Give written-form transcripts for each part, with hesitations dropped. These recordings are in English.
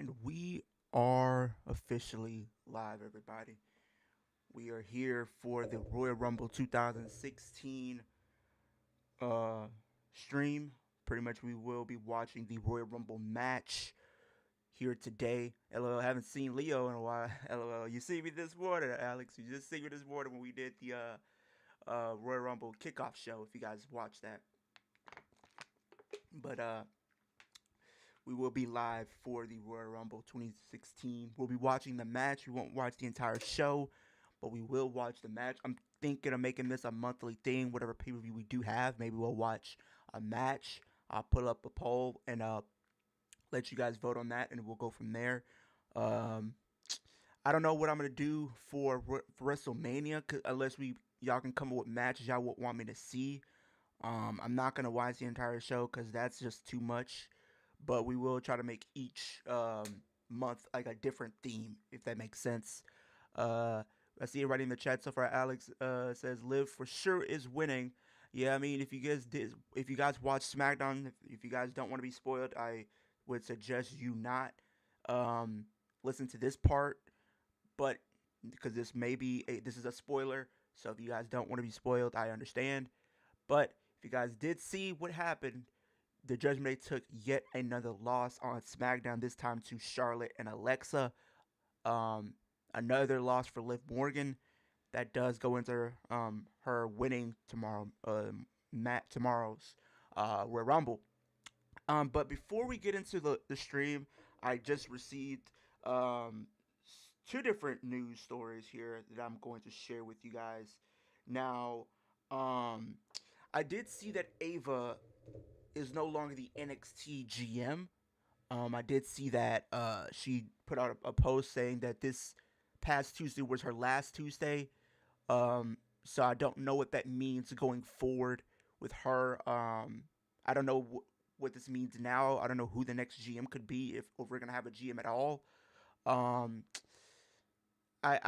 And we are officially live, everybody. We are here for the Royal Rumble 2016 uh, stream. Pretty much, we will be watching the Royal Rumble match here today. LOL, haven't seen Leo in a while. LOL, you see me this morning, Alex. You just see me this morning when we did the Royal Rumble kickoff show. If you guys watched that, but we will be live for the Royal Rumble 2016. We'll be watching the match. We won't watch the entire show, but we will watch the match. I'm thinking of making this a monthly thing. Whatever pay per view we do have, maybe we'll watch a match. I'll put up a poll and let you guys vote on that, and we'll go from there. Um, I don't know what I'm gonna do for WrestleMania unless we y'all can come up with matches y'all would want me to see. I'm not gonna watch the entire show because that's just too much. But we will try to make each month like a different theme, if that makes sense. Uh, I see it right in the chat so far. Alex says Liv for sure is winning. Yeah, I mean if you guys watch SmackDown, if you guys don't want to be spoiled, I would suggest you not um, listen to this part. But because this is a spoiler, so if you guys don't want to be spoiled, I understand. But if you guys did see what happened, the Judgment Day took yet another loss on SmackDown, this time to Charlotte and Alexa. Um, Another loss for Liv Morgan. That does go into her winning tomorrow's Royal Rumble. But before we get into the stream, I just received um, two different news stories here that I'm going to share with you guys. Now, um, I did see that Ava is no longer the NXT GM. I did see that she put out a post saying that this past Tuesday was her last Tuesday. So I don't know what that means going forward with her. I don't know what this means now. I don't know who the next GM could be if we're gonna have a GM at all. Um, I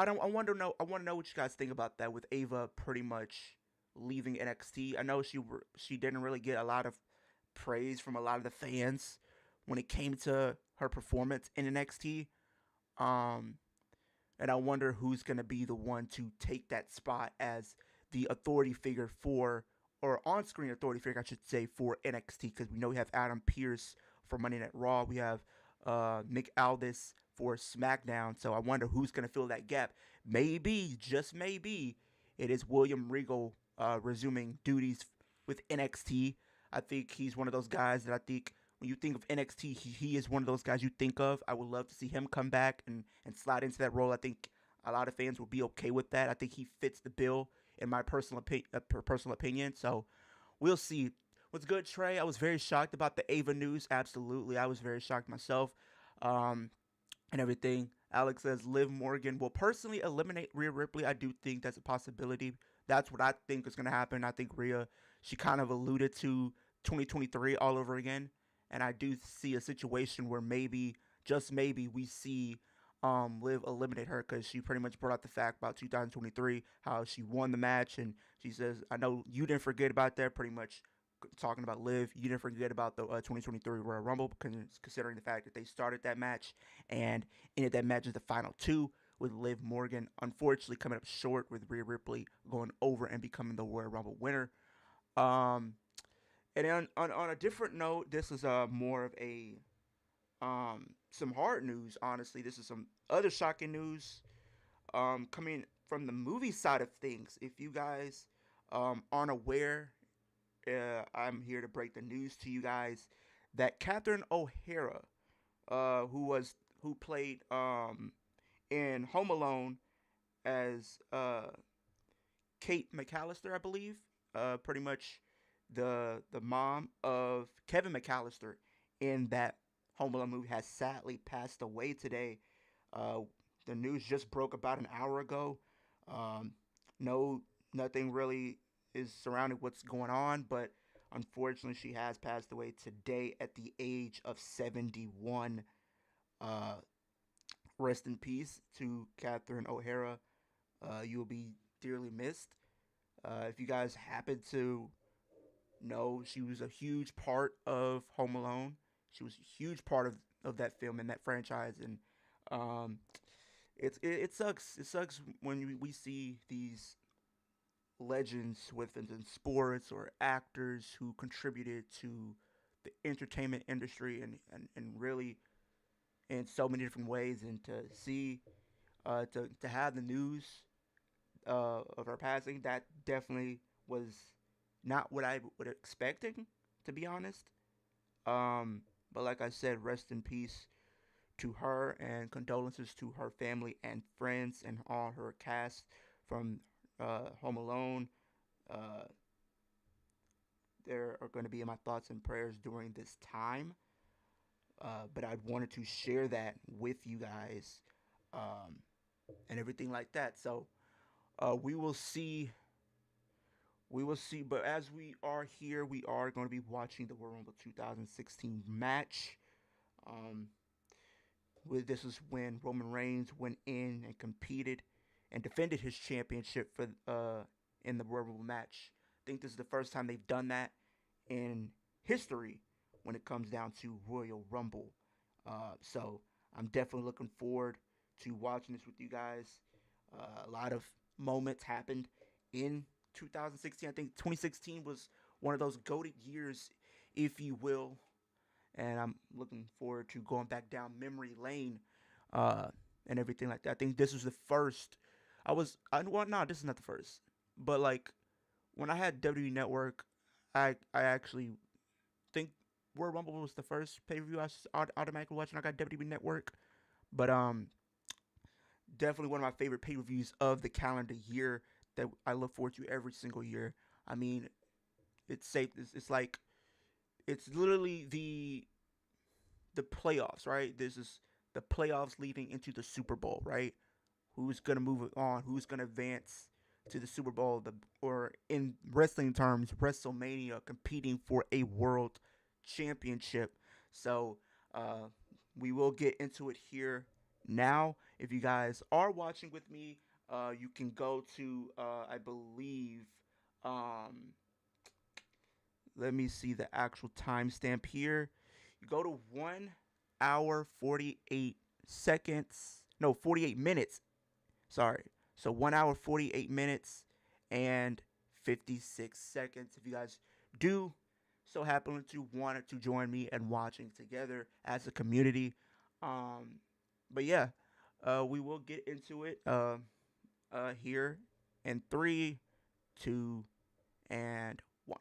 don't I want to know what you guys think about that with Ava pretty much leaving NXT. I know she didn't really get a lot of praise from a lot of the fans when it came to her performance in NXT. Um, and I wonder who's going to be the one to take that spot as the authority figure or on-screen authority figure, I should say, for NXT. Because we know we have Adam Pearce for Monday Night Raw. We have Nick Aldis for SmackDown. So I wonder who's going to fill that gap. Maybe, just maybe, it is William Regal resuming duties with NXT. I think he's one of those guys that I think when you think of NXT, he is one of those guys you think of. I would love to see him come back and slide into that role. I think a lot of fans will be okay with that. I think he fits the bill in my personal opinion. So we'll see. What's good, Trey? I was very shocked about the Ava news. Absolutely, I was very shocked myself, um, and everything. Alex says Liv Morgan will personally eliminate Rhea Ripley. I do think that's a possibility. That's what I think is going to happen. I think Rhea, she kind of alluded to 2023 all over again. And I do see a situation where maybe, just maybe, we see Liv eliminate her because she pretty much brought up the fact about 2023, how she won the match. And she says, I know you didn't forget about that, pretty much talking about Liv. You didn't forget about the 2023 Royal Rumble, considering the fact that they started that match and ended that match as the final two with Liv Morgan, unfortunately coming up short with Rhea Ripley going over and becoming the Royal Rumble winner. Um, and then on a different note, this is more of a some hard news. Honestly, this is some other shocking news coming from the movie side of things. If you guys aren't aware, I'm here to break the news to you guys that Catherine O'Hara, who played in Home Alone as Kate McAllister, I believe, pretty much the mom of Kevin McAllister in that Home Alone movie, has sadly passed away today. Uh, the news just broke about an hour ago. Um, no, nothing really is surrounding what's going on, but unfortunately, she has passed away today at the age of 71. Uh, Rest in peace to Catherine O'Hara. You will be dearly missed. If you guys happen to know, she was a huge part of Home Alone. She was a huge part of that film and that franchise, and um, it sucks. It sucks when we see these legends within sports or actors who contributed to the entertainment industry and really in so many different ways, and to see to have the news of her passing, that definitely was not what I would expecting, to be honest. um but like I said, rest in peace to her, and condolences to her family and friends and all her cast from Home Alone. uh there are going to be in my thoughts and prayers during this time. But I wanted to share that with you guys, um, and everything like that. So we will see. We will see. But as we are here, we are going to be watching the Royal Rumble 2016 match. Um, this is when Roman Reigns went in and competed and defended his championship for in the Royal Rumble match. I think this is the first time they've done that in history when it comes down to Royal Rumble. So I'm definitely looking forward to watching this with you guys. A lot of moments happened in 2016. I think 2016 was one of those goated years, if you will, and I'm looking forward to going back down memory lane, uh, and everything like that. I think this was the first. Well, no, this is not the first, but like when I had WWE Network, I actually think Royal Rumble was the first pay per view I automatically watched when I got WWE Network. But definitely one of my favorite pay per views of the calendar year that I look forward to every single year. I mean, it's safe. It's like it's literally the playoffs, right? This is the playoffs leading into the Super Bowl, right? Who's gonna move on? Who's gonna advance to the Super Bowl? Or in wrestling terms, WrestleMania, competing for a world championship. So uh, we will get into it here now. If you guys are watching with me, you can go to I believe. Um, Let me see the actual timestamp here. You go to 1 hour 48 seconds. No, 48 minutes. Sorry. So 1 hour 48 minutes and 56 seconds. If you guys do so happen to want to join me and watching together as a community. Um, but yeah, we will get into it here in 3, 2, and 1.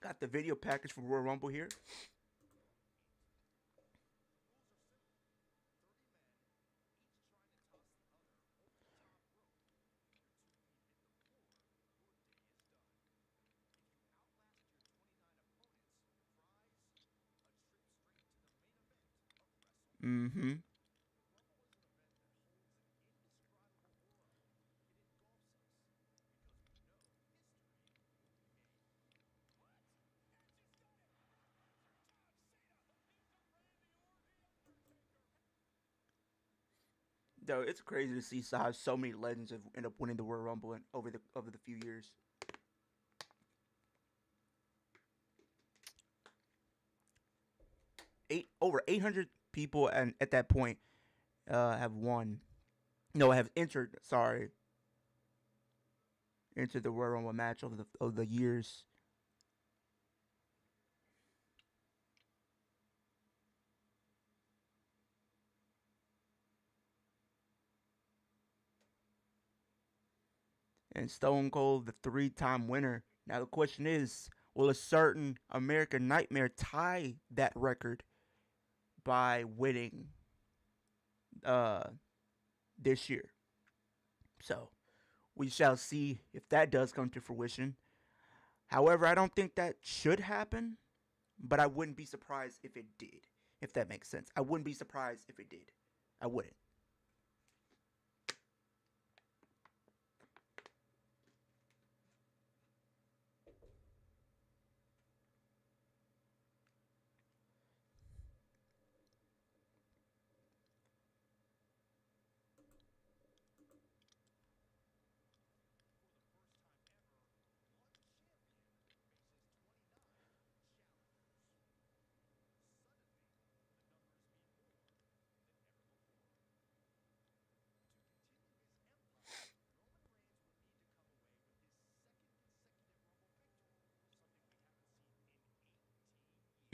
Got the video package for Royal Rumble here. Mm-hmm. Though it's crazy to see how so many legends have end up winning the Royal Rumble over the few years. Over 800 people and at that point have won. No, have entered. Sorry, entered the Royal Rumble match over the years. And Stone Cold, the three-time winner. Now the question is, will a certain American Nightmare tie that record by winning uh, this year? So we shall see if that does come to fruition. However, I don't think that should happen, but I wouldn't be surprised if it did. If that makes sense, I wouldn't be surprised if it did. I wouldn't.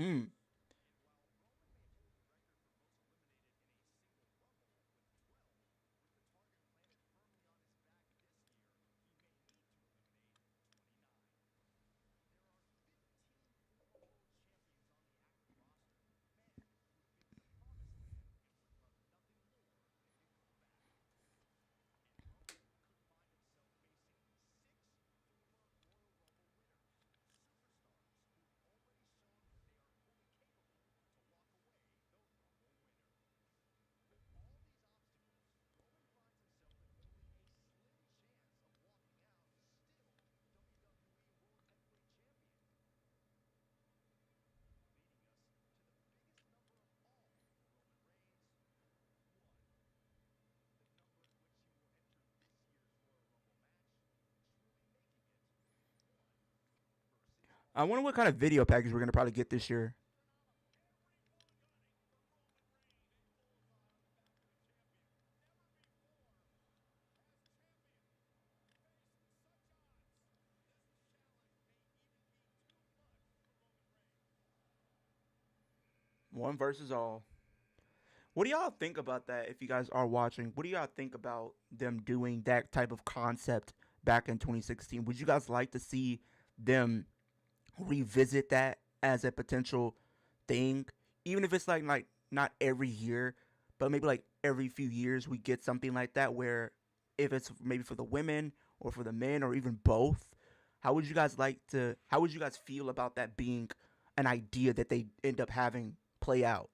Mm. I wonder what kind of video package we're gonna probably get this year. One versus all. What do y'all think about that? If you guys are watching, what do y'all think about them doing that type of concept back in 2016? Would you guys like to see them revisit that as a potential thing, even if it's like not every year, but maybe like every few years we get something like that where if it's maybe for the women or for the men or even both, how would you guys like to? How would you guys feel about that being an idea that they end up having play out?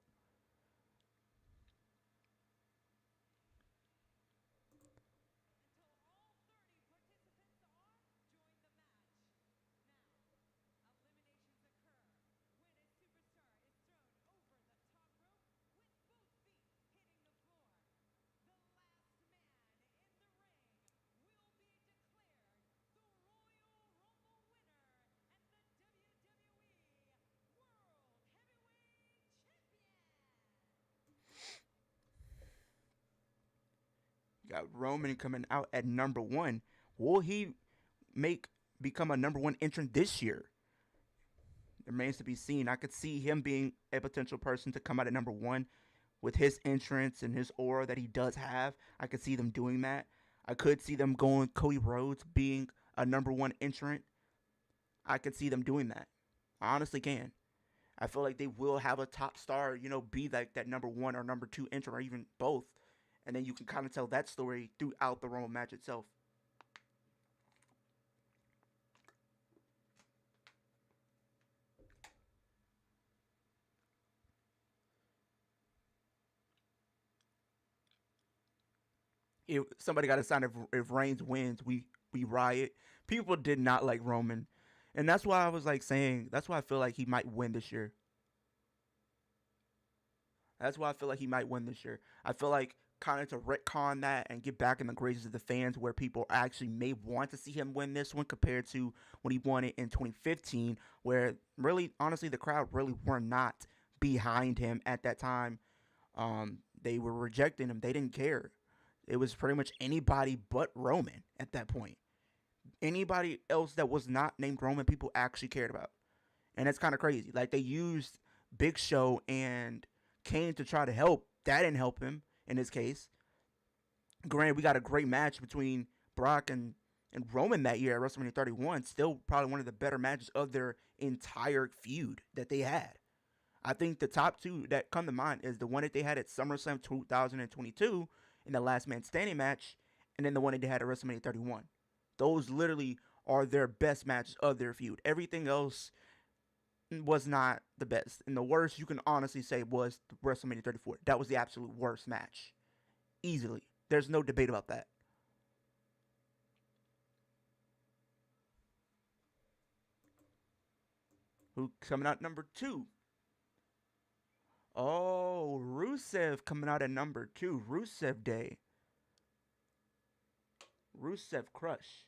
You got Roman coming out at number one. Will he make become a number one entrant this year? It remains to be seen. I could see him being a potential person to come out at number one with his entrance and his aura that he does have. I could see them doing that. I could see them going Cody Rhodes being a number one entrant. I could see them doing that. I honestly can. I feel like they will have a top star, be like that number one or number two entrant or even both. And then you can kind of tell that story throughout the Rumble match itself. If somebody got to sign if Reigns wins, we riot. People did not like Roman, and that's why I was like saying that's why I feel like he might win this year. That's why I feel like he might win this year. I feel like kind of to retcon that and get back in the graces of the fans where people actually may want to see him win this one compared to when he won it in 2015, where really, honestly, the crowd really were not behind him at that time. They were rejecting him. They didn't care. It was pretty much anybody but Roman at that point. Anybody else that was not named Roman, people actually cared about. And that's kind of crazy. Like they used Big Show and Kane to try to help. That didn't help him in this case. Granted, we got a great match between Brock and Roman that year at WrestleMania 31. Still probably one of the better matches of their entire feud that they had. I think the top two that come to mind is the one that they had at SummerSlam 2022 in the Last Man Standing match, and then the one that they had at WrestleMania 31. Those literally are their best matches of their feud. Everything else was not the best. And the worst you can honestly say was WrestleMania 34. That was the absolute worst match. Easily. There's no debate about that. Who coming out number two? Oh, Rusev coming out at number two. Rusev Day. Rusev Crush.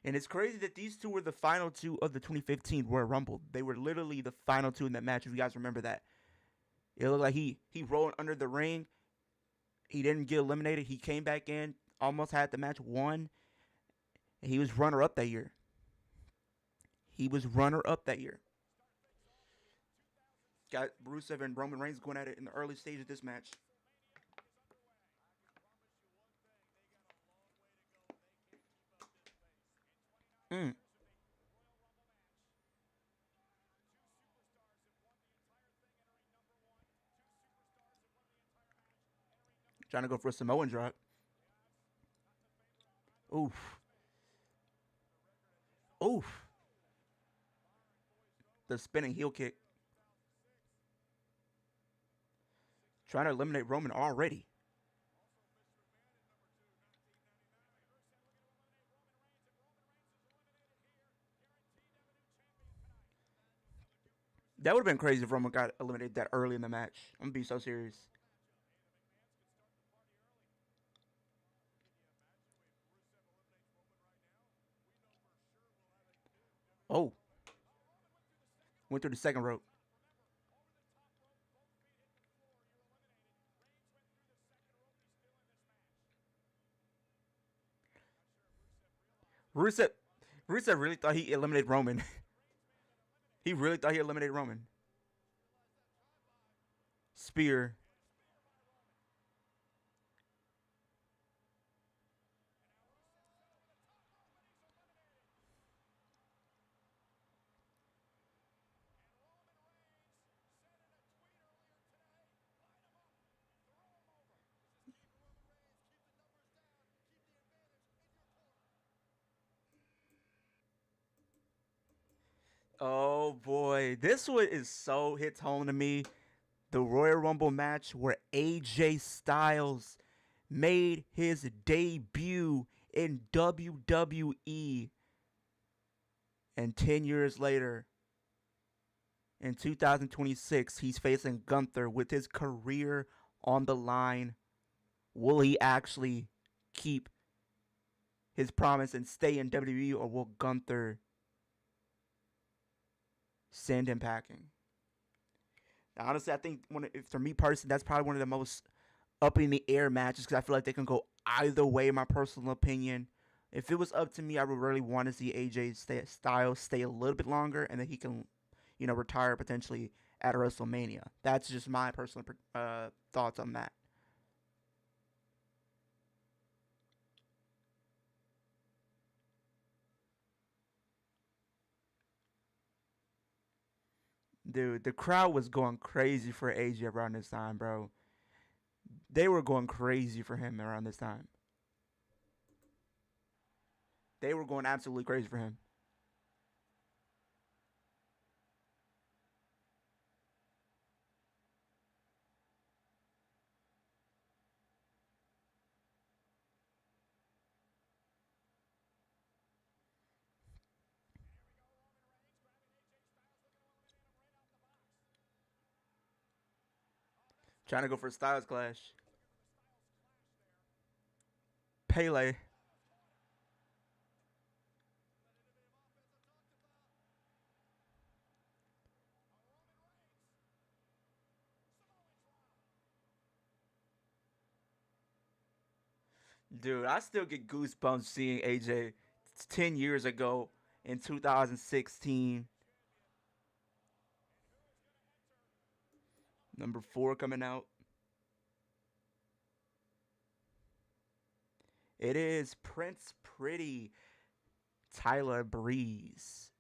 And it's crazy that these two were the final two of the 2015 Royal Rumble. They were literally the final two in that match. If you guys remember that, it looked like he rolled under the ring. He didn't get eliminated. He came back in, almost had the match won. And he was runner up that year. He was runner up that year. Got Rusev and Roman Reigns going at it in the early stage of this match. Mm. Trying to go for a Samoan drop. Oof. Oof. The spinning heel kick. Trying to eliminate Roman already. That would have been crazy if Roman got eliminated that early in the match. I'm gonna be so serious. Oh, went through the second rope. Rusev, Rusev really thought he eliminated Roman. He really thought he eliminated Roman. Spear. Oh boy, this one is so hits home to me. The Royal Rumble match where AJ Styles made his debut in WWE, and 10 years later, in 2026, he's facing Gunther with his career on the line. Will he actually keep his promise and stay in WWE, or will Gunther send him packing? Now, honestly, I think if for me personally, that's probably one of the most up in the air matches because I feel like they can go either way. In my personal opinion, if it was up to me, I would really want to see Styles stay a little bit longer, and then he can, retire potentially at WrestleMania. That's just my personal thoughts on that. Dude, the crowd was going crazy for AJ around this time, bro. They were going crazy for him around this time. They were going absolutely crazy for him. Trying to go for a Styles Clash. Pele. Dude, I still get goosebumps seeing AJ 10 years ago in 2016. Number 4 coming out. It is Prince Pretty, Tyler Breeze.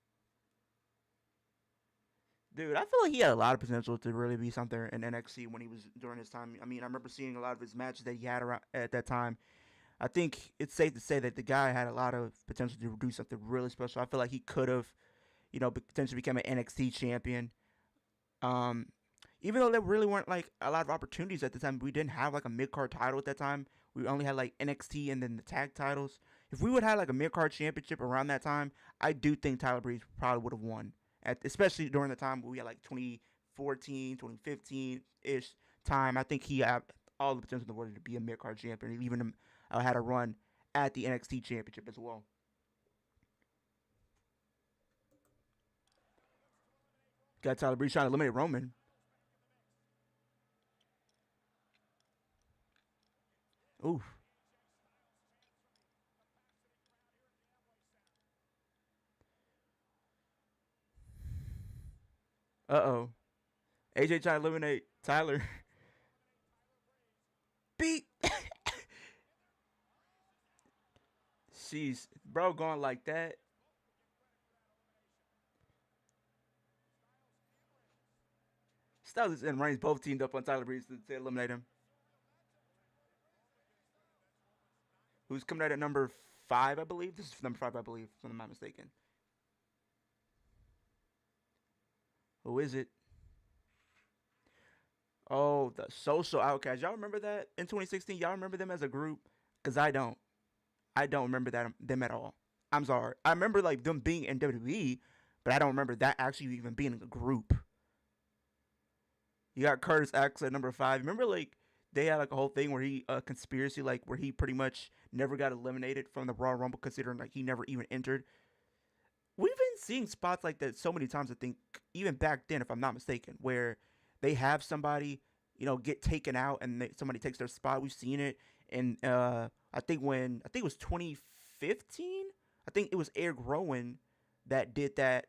Dude, I feel like he had a lot of potential to really be something in NXT when he was during his time. I mean, I remember seeing a lot of his matches that he had around at that time. I think it's safe to say that the guy had a lot of potential to do something really special. I feel like he could have, potentially become an NXT champion. Um, Even though there really weren't like a lot of opportunities at the time, we didn't have like a mid card title at that time. We only had like NXT and then the tag titles. If we would have had like a mid card championship around that time, I do think Tyler Breeze probably would have won. Especially during the time where we had like 2014, 2015 ish time. I think he had all the potential in the world to be a mid card champion. He even had a run at the NXT championship as well. Got Tyler Breeze trying to eliminate Roman. Ooh. Uh-oh. AJ trying to eliminate Tyler. Beat. Jeez. Bro going like that. Styles and Reigns both teamed up on Tyler Breeze to eliminate him. Who's coming out at number 5, I believe? This is number 5, I believe, if I'm not mistaken. Who is it? Oh, the Social Outcast. Y'all remember that in 2016? Y'all remember them as a group? Because I don't. I don't remember them at all. I'm sorry. I remember like them being in WWE, but I don't remember that actually even being a group. You got Curtis Axel at number 5. Remember like they had like a whole thing where he conspiracy like where he pretty much never got eliminated from the Royal Rumble considering like he never even entered. We've been seeing spots like that so many times. I think even back then, if I'm not mistaken, where they have somebody get taken out and somebody takes their spot. We've seen it, and I think it was 2015. I think it was Eric Rowan that did that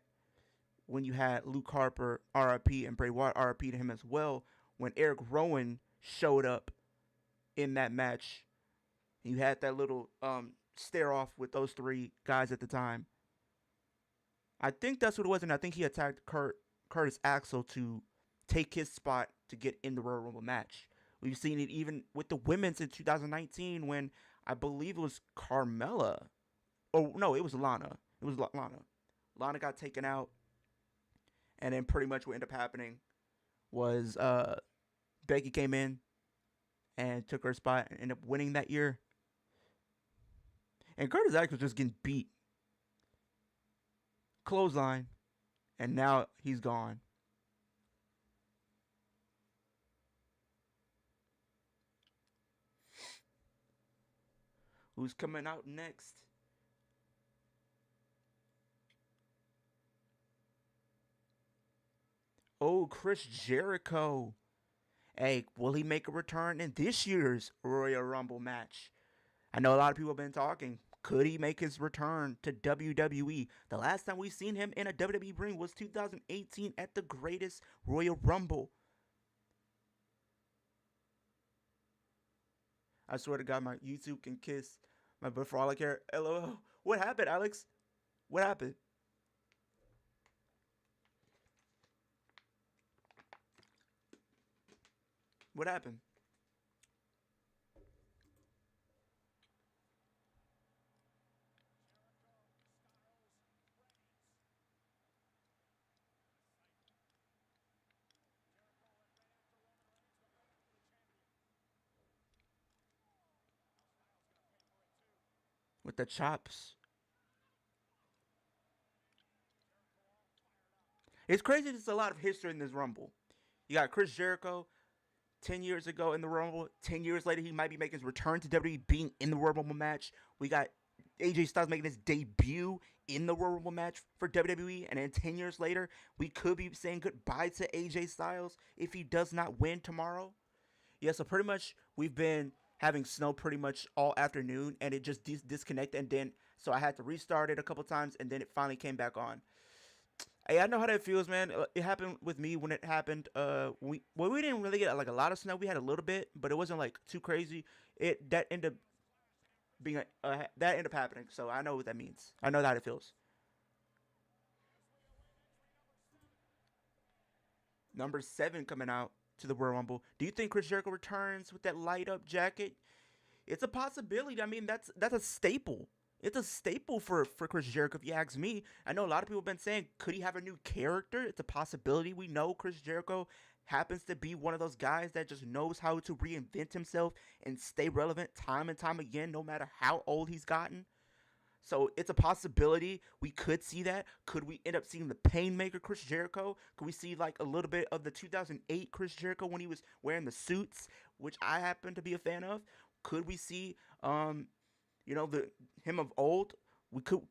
when you had Luke Harper RIP and Bray Wyatt RIP to him as well. When Eric Rowan showed up in that match, you had that little stare off with those three guys at the time. I think that's what it was, and I think he attacked Curtis Axel to take his spot to get in the Royal Rumble match. We've seen it even with the women's in 2019 when I believe it was Carmella. Oh no, it was Lana. It was Lana. Lana got taken out, and then pretty much what ended up happening was Becky came in and took her spot and ended up winning that year. And Curtis Axel was just getting beat. Clothesline, and now he's gone. Who's coming out next? Oh, Chris Jericho. Hey, will he make a return in this year's Royal Rumble match? I know a lot of people have been talking. Could he make his return to WWE? The last time we seen him in a WWE ring was 2018 at the Greatest Royal Rumble. I swear to God, my YouTube can kiss my butt for all I care. LOL. What happened, Alex? What happened? What happened? With the chops. It's crazy. There's a lot of history in this Rumble. You got Chris Jericho 10 years ago in the Rumble. 10 years later, he might be making his return to WWE, being in the Royal Rumble match. We got AJ Styles making his debut in the Royal Rumble match for WWE. And then 10 years later, we could be saying goodbye to AJ Styles if he does not win tomorrow. Yeah, so pretty much we've been having snow pretty much all afternoon, and it just disconnected. And then, so I had to restart it a couple times, and then it finally came back on. Hey, I know how that feels, man. It happened with me when it happened. We didn't really get like a lot of snow. We had a little bit, but it wasn't like too crazy. It that ended up being that ended up happening. So I know what that means. I know how it feels. Number 7 coming out to the Royal Rumble. Do you think Chris Jericho returns with that light up jacket? It's a possibility. I mean, that's a staple. It's a staple for Chris Jericho, if you ask me. I know a lot of people have been saying, could he have a new character? It's a possibility. We know Chris Jericho happens to be one of those guys that just knows how to reinvent himself and stay relevant time and time again, no matter how old he's gotten. So it's a possibility we could see that. Could we end up seeing the Painmaker Chris Jericho? Could we see like a little bit of the 2008 Chris Jericho when he was wearing the suits, which I happen to be a fan of? Could we see the him of old? We could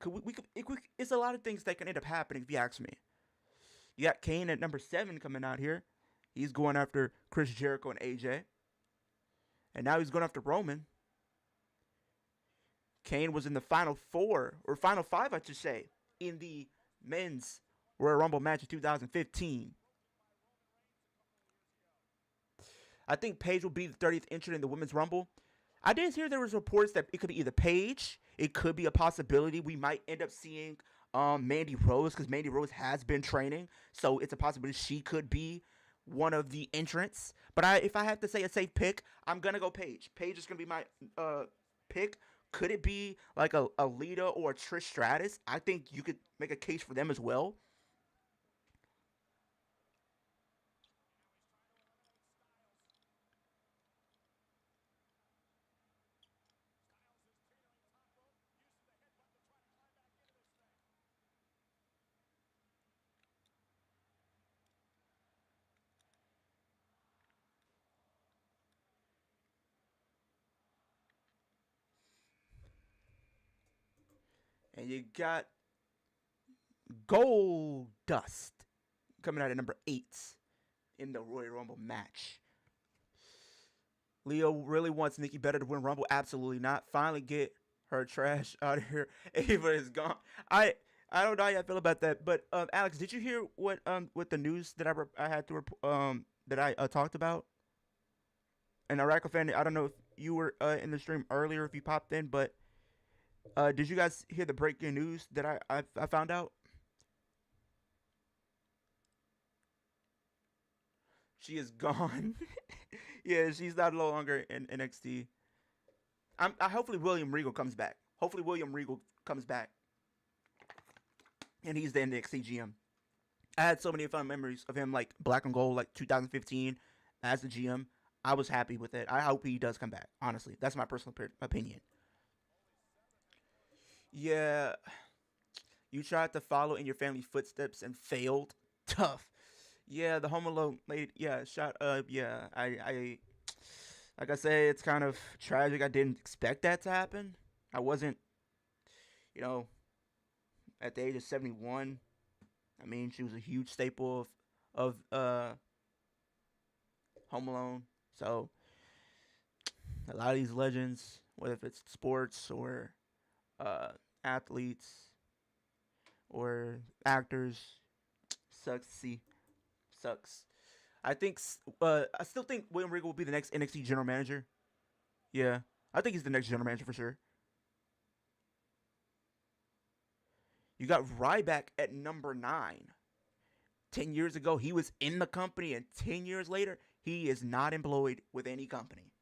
it's a lot of things that can end up happening if you ask me. You got Kane at number 7 coming out here. He's going after Chris Jericho and AJ. And now he's going after Roman. Kane was in the final 4, or final 5, I should say, in the men's Royal Rumble match in 2015. I think Paige will be the 30th entrant in the Women's Rumble. I did hear there was reports that it could be either Paige, it could be a possibility we might end up seeing Mandy Rose, because Mandy Rose has been training, so it's a possibility she could be one of the entrants. But if I have to say a safe pick, I'm gonna go Paige. Paige is gonna be my pick. Could it be like a Lita or a Trish Stratus? I think you could make a case for them as well. And you got Gold Dust coming out at number 8 in the Royal Rumble match. Leo really wants Nikki Bella to win Rumble. Absolutely not. Finally get her trash out of here. Ava is gone. I don't know how I feel about that, but Alex, did you hear what the news that I had to that I talked about? And Iraq fan, I don't know if you were in the stream earlier, if you popped in, but did you guys hear the breaking news that I found out? She is gone. Yeah, she's not no longer in NXT. Hopefully William Regal comes back. Hopefully William Regal comes back, and he's the NXT GM. I had so many fun memories of him, like Black and Gold, like 2015, as the GM. I was happy with it. I hope he does come back. Honestly, that's my personal opinion. Yeah, you tried to follow in your family's footsteps and failed. Tough. Yeah, the Home Alone lady. Yeah, shot. Yeah. Like I say, it's kind of tragic. I didn't expect that to happen. I wasn't, you know, at the age of 71. I mean, she was a huge staple of Home Alone. So a lot of these legends, whether if it's sports or uh, athletes or actors, sucks to see. Sucks. I still think William Regal will be the next NXT general manager. Yeah, I think he's the next general manager for sure. You got Ryback at number 9. 10 years ago, he was in the company, and 10 years later, he is not employed with any company.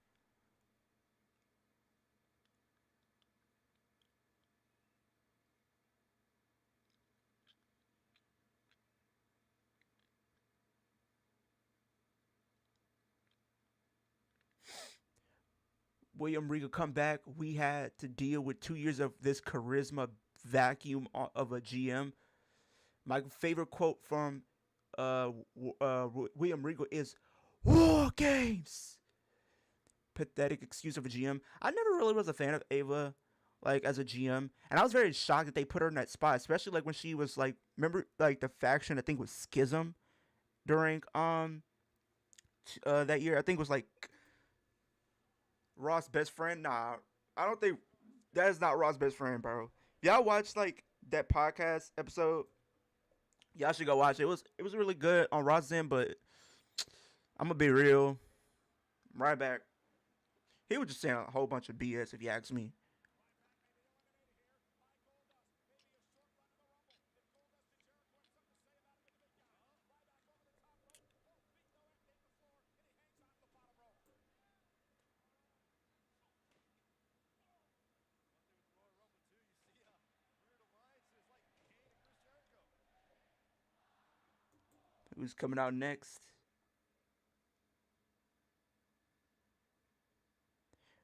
William Regal come back. We had to deal with 2 years of this charisma vacuum of a GM. My favorite quote from William Regal is "War Games." Pathetic excuse of a GM. I never really was a fan of Ava, like as a GM, and I was very shocked that they put her in that spot, especially like when she was like, remember like the faction I think was Schism during that year. I think it was like Ross' best friend. Nah, I don't think that is not Ross' best friend, bro. Y'all watch like that podcast episode. Y'all should go watch it. It was really good on Ross' end, but I'm gonna be real. Right back. He was just saying a whole bunch of BS if you ask me. Who's coming out next?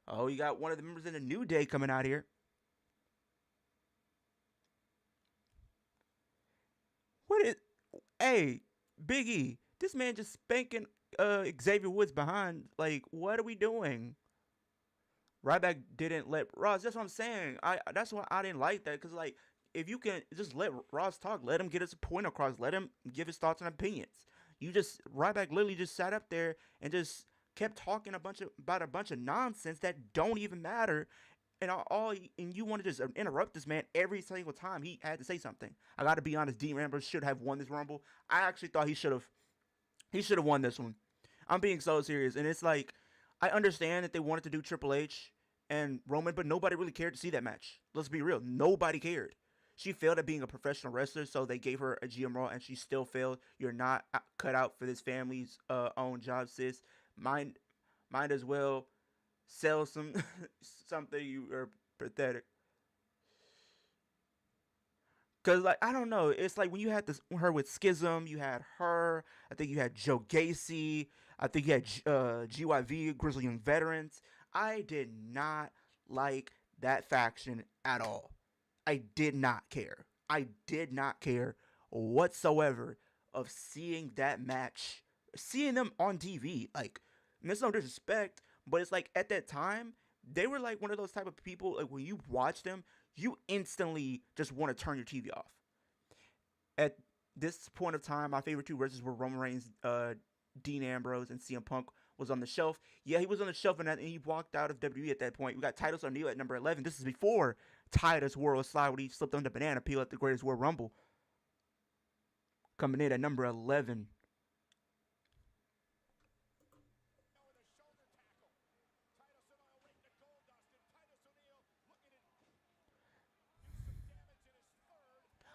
Oh, you got one of the members in the New Day coming out here. What is? Hey, Big E, this man just spanking Xavier Woods behind. Like, what are we doing? Ryback didn't let Ross. That's what I'm saying. That's why I didn't like that, because like if you can just let Ross talk, let him get his point across, let him give his thoughts and opinions. You just Ryback literally just sat up there and just kept talking about a bunch of nonsense that don't even matter, and and you want to just interrupt this man every single time he had to say something. I got to be honest, Dean Ambrose should have won this Rumble. I actually thought he should have won this one. I'm being so serious, and it's like I understand that they wanted to do Triple H and Roman, but nobody really cared to see that match. Let's be real, nobody cared. She failed at being a professional wrestler, so they gave her a GM role, and she still failed. You're not cut out for this family's own job, sis. Mind, might as well sell some something. You are pathetic. Cause like I don't know, it's like when you had this her with Schism, you had her. I think you had Joe Gacy. I think you had GYV, Grizzly Young Veterans. I did not like that faction at all. I did not care. I did not care whatsoever of seeing that match, seeing them on TV. Like, and there's no disrespect, but it's like at that time they were like one of those type of people. Like when you watch them, you instantly just want to turn your TV off. At this point of time, my favorite two wrestlers were Roman Reigns, Dean Ambrose, and CM Punk was on the shelf. Yeah, he was on the shelf, and he walked out of WWE at that point. We got Titus O'Neil at number 11. This is before Titus World Slide when he slipped on the banana peel at the Greatest World Rumble. Coming in at number 11.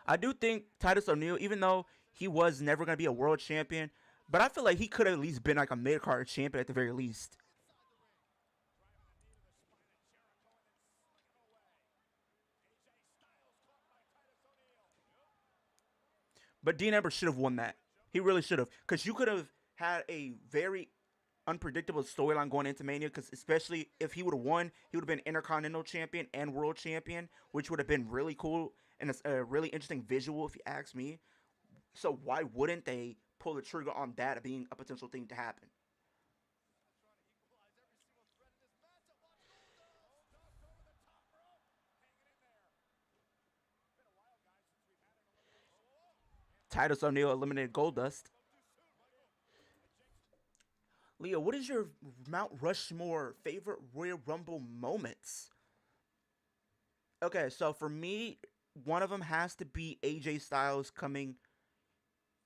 I do think Titus O'Neil, even though he was never going to be a world champion, but I feel like he could have at least been like a mid card champion at the very least. But Dean Ambrose should have won that. He really should have, because you could have had a very unpredictable storyline going into Mania. Because especially if he would have won, he would have been Intercontinental Champion and World Champion, which would have been really cool and a really interesting visual, if you ask me. So why wouldn't they pull the trigger on that being a potential thing to happen? Titus O'Neil eliminated Goldust. Leo, what is your Mount Rushmore favorite Royal Rumble moments? Okay, so for me, one of them has to be AJ Styles coming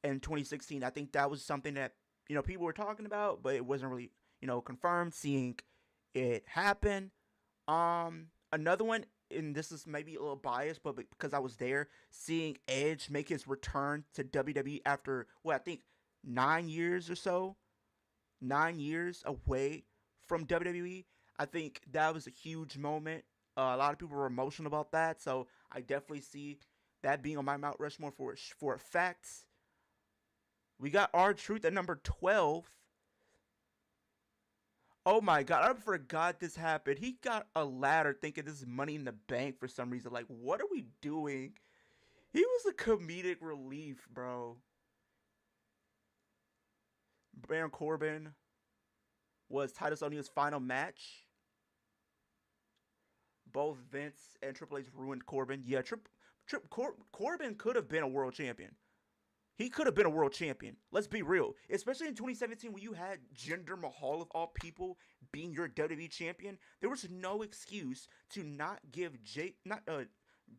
in 2016. I think that was something that people were talking about, but it wasn't really confirmed. Seeing it happen. Another one, and this is maybe a little biased, but because I was there, seeing Edge make his return to WWE after I think 9 years or so, 9 years away from WWE. I think that was a huge moment. A lot of people were emotional about that, so I definitely see that being on my Mount Rushmore for a fact. We got R-Truth at number 12. Oh my god, I forgot this happened. He got a ladder thinking this is Money in the Bank for some reason. Like, what are we doing? He was a comedic relief, bro. Baron Corbin was Titus O'Neil's final match. Both Vince and Triple H ruined Corbin. Yeah, Corbin could have been a world champion. He could have been a world champion. Let's be real. Especially in 2017 when you had Jinder Mahal of all people being your WWE champion, there was no excuse to not give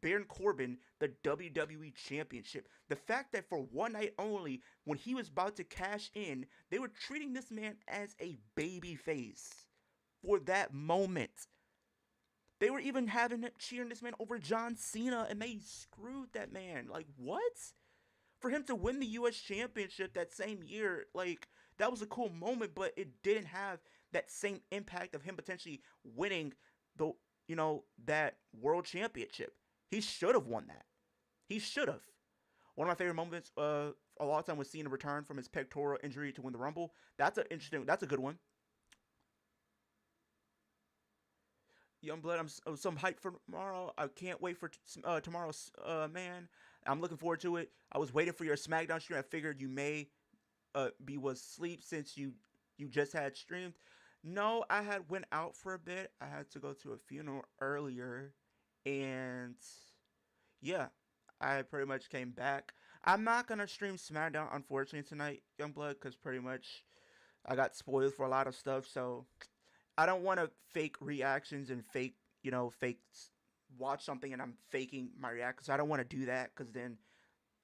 Baron Corbin the WWE championship. The fact that for one night only, when he was about to cash in, they were treating this man as a baby face for that moment. They were even cheering this man over John Cena, and they screwed that man. Like, what? For him to win the U.S. Championship that same year, like, that was a cool moment, but it didn't have that same impact of him potentially winning that World Championship. He should have won that. He should have. One of my favorite moments a lot of time was seeing a return from his pectoral injury to win the Rumble. That's a good one. Youngblood, I'm some hype for tomorrow. I can't wait for tomorrow's man. I'm looking forward to it. I was waiting for your SmackDown stream. I figured you may be was asleep since you just had streamed. No, I had went out for a bit. I had to go to a funeral earlier, and yeah. I pretty much came back. I'm not gonna stream SmackDown unfortunately tonight, Youngblood, because pretty much I got spoiled for a lot of stuff. So I don't want to fake reactions and fake, fake watch something and I'm faking my reaction. So I don't want to do that because then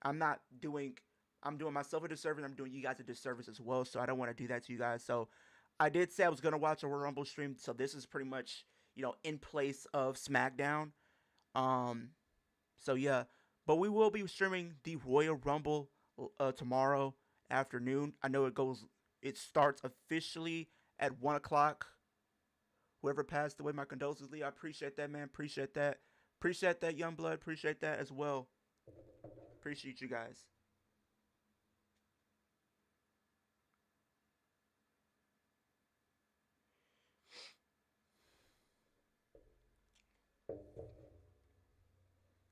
I'm not doing. I'm doing myself a disservice. I'm doing you guys a disservice as well. So I don't want to do that to you guys. So I did say I was gonna watch a Royal Rumble stream. So this is pretty much in place of SmackDown. Um, so yeah, but we will be streaming the Royal Rumble tomorrow afternoon. I know it starts officially at 1 o'clock. Whoever passed away, my condolences, Lee. I appreciate that, man. Appreciate that. Appreciate that, young blood. Appreciate that as well. Appreciate you guys.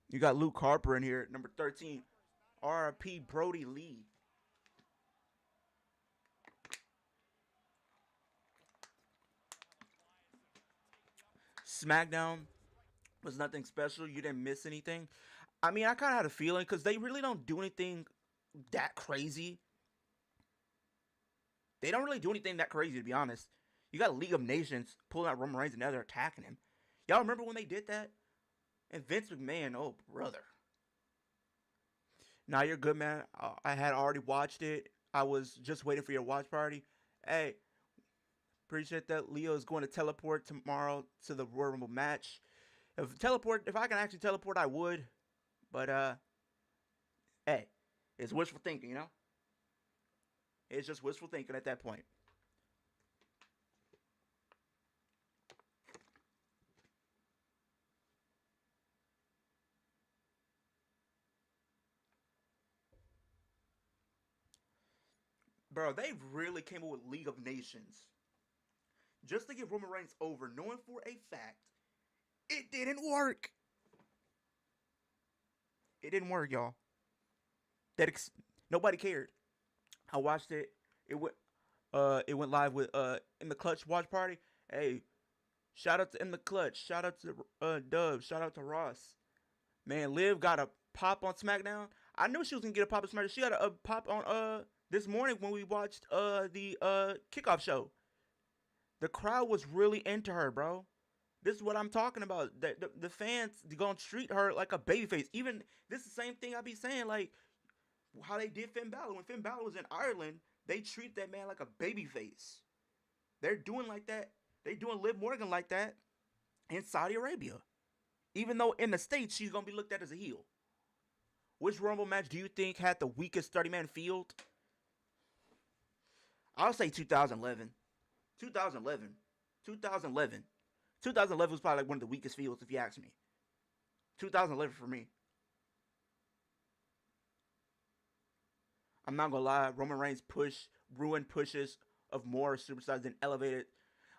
You got Luke Harper in here, number 13. R.I.P. Brody Lee. SmackDown was nothing special. You didn't miss anything. I mean, I kind of had a feeling because they really don't do anything that crazy. They don't really do anything that crazy, to be honest. You got League of Nations pulling out Roman Reigns and now they're attacking him. Y'all remember when they did that? And Vince McMahon, oh brother. Now you're good, man. I had already watched it. I was just waiting for your watch party. Hey, appreciate that. Leo is going to teleport tomorrow to the Royal Rumble match. If I can actually teleport, I would. But hey, it's wishful thinking, It's just wishful thinking at that point. Bro, they really came up with League of Nations just to get Roman Reigns over, knowing for a fact it didn't work. It didn't work, y'all. Nobody cared. I watched it. It went live with In the Clutch watch party. Hey, shout out to In the Clutch. Shout out to Dub. Shout out to Ross. Man, Liv got a pop on SmackDown. I knew she was gonna get a pop on SmackDown. She got a pop on this morning when we watched the kickoff show. The crowd was really into her, bro. This is what I'm talking about. The fans gonna treat her like a babyface. Even this is the same thing I be saying, like how they did Finn Balor. When Finn Balor was in Ireland, they treat that man like a babyface. They're doing like that. They doing Liv Morgan like that in Saudi Arabia. Even though in the States she's gonna be looked at as a heel. Which Rumble match do you think had the weakest 30-man field? I'll say 2011. 2011. 2011. 2011 was probably like one of the weakest fields, if you ask me. 2011 for me. I'm not gonna lie. Roman Reigns ruined pushes of more superstars than elevated.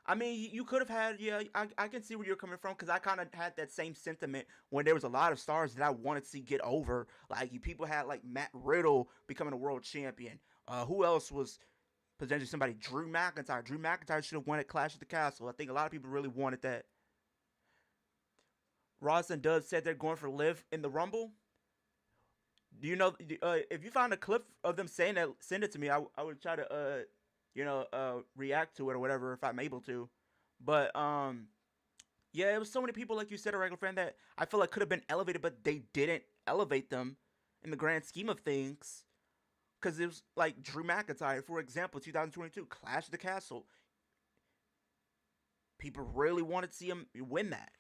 I mean, you could have had, yeah, I can see where you're coming from because I kind of had that same sentiment when there was a lot of stars that I wanted to see get over. Like, people had, like, Matt Riddle becoming a world champion. Who else was potentially somebody? Drew McIntyre. Drew McIntyre should have won at Clash of the Castle. I think a lot of people really wanted that. Ross and Dub said they're going for Liv in the Rumble. Do you know, if you find a clip of them saying that, send it to me. I would try to, react to it or whatever if I'm able to. But, yeah, it was so many people, like you said, a regular fan that I feel like could have been elevated, but they didn't elevate them in the grand scheme of things. Because it was like Drew McIntyre, for example, 2022, Clash of the Castle. People really wanted to see him win that.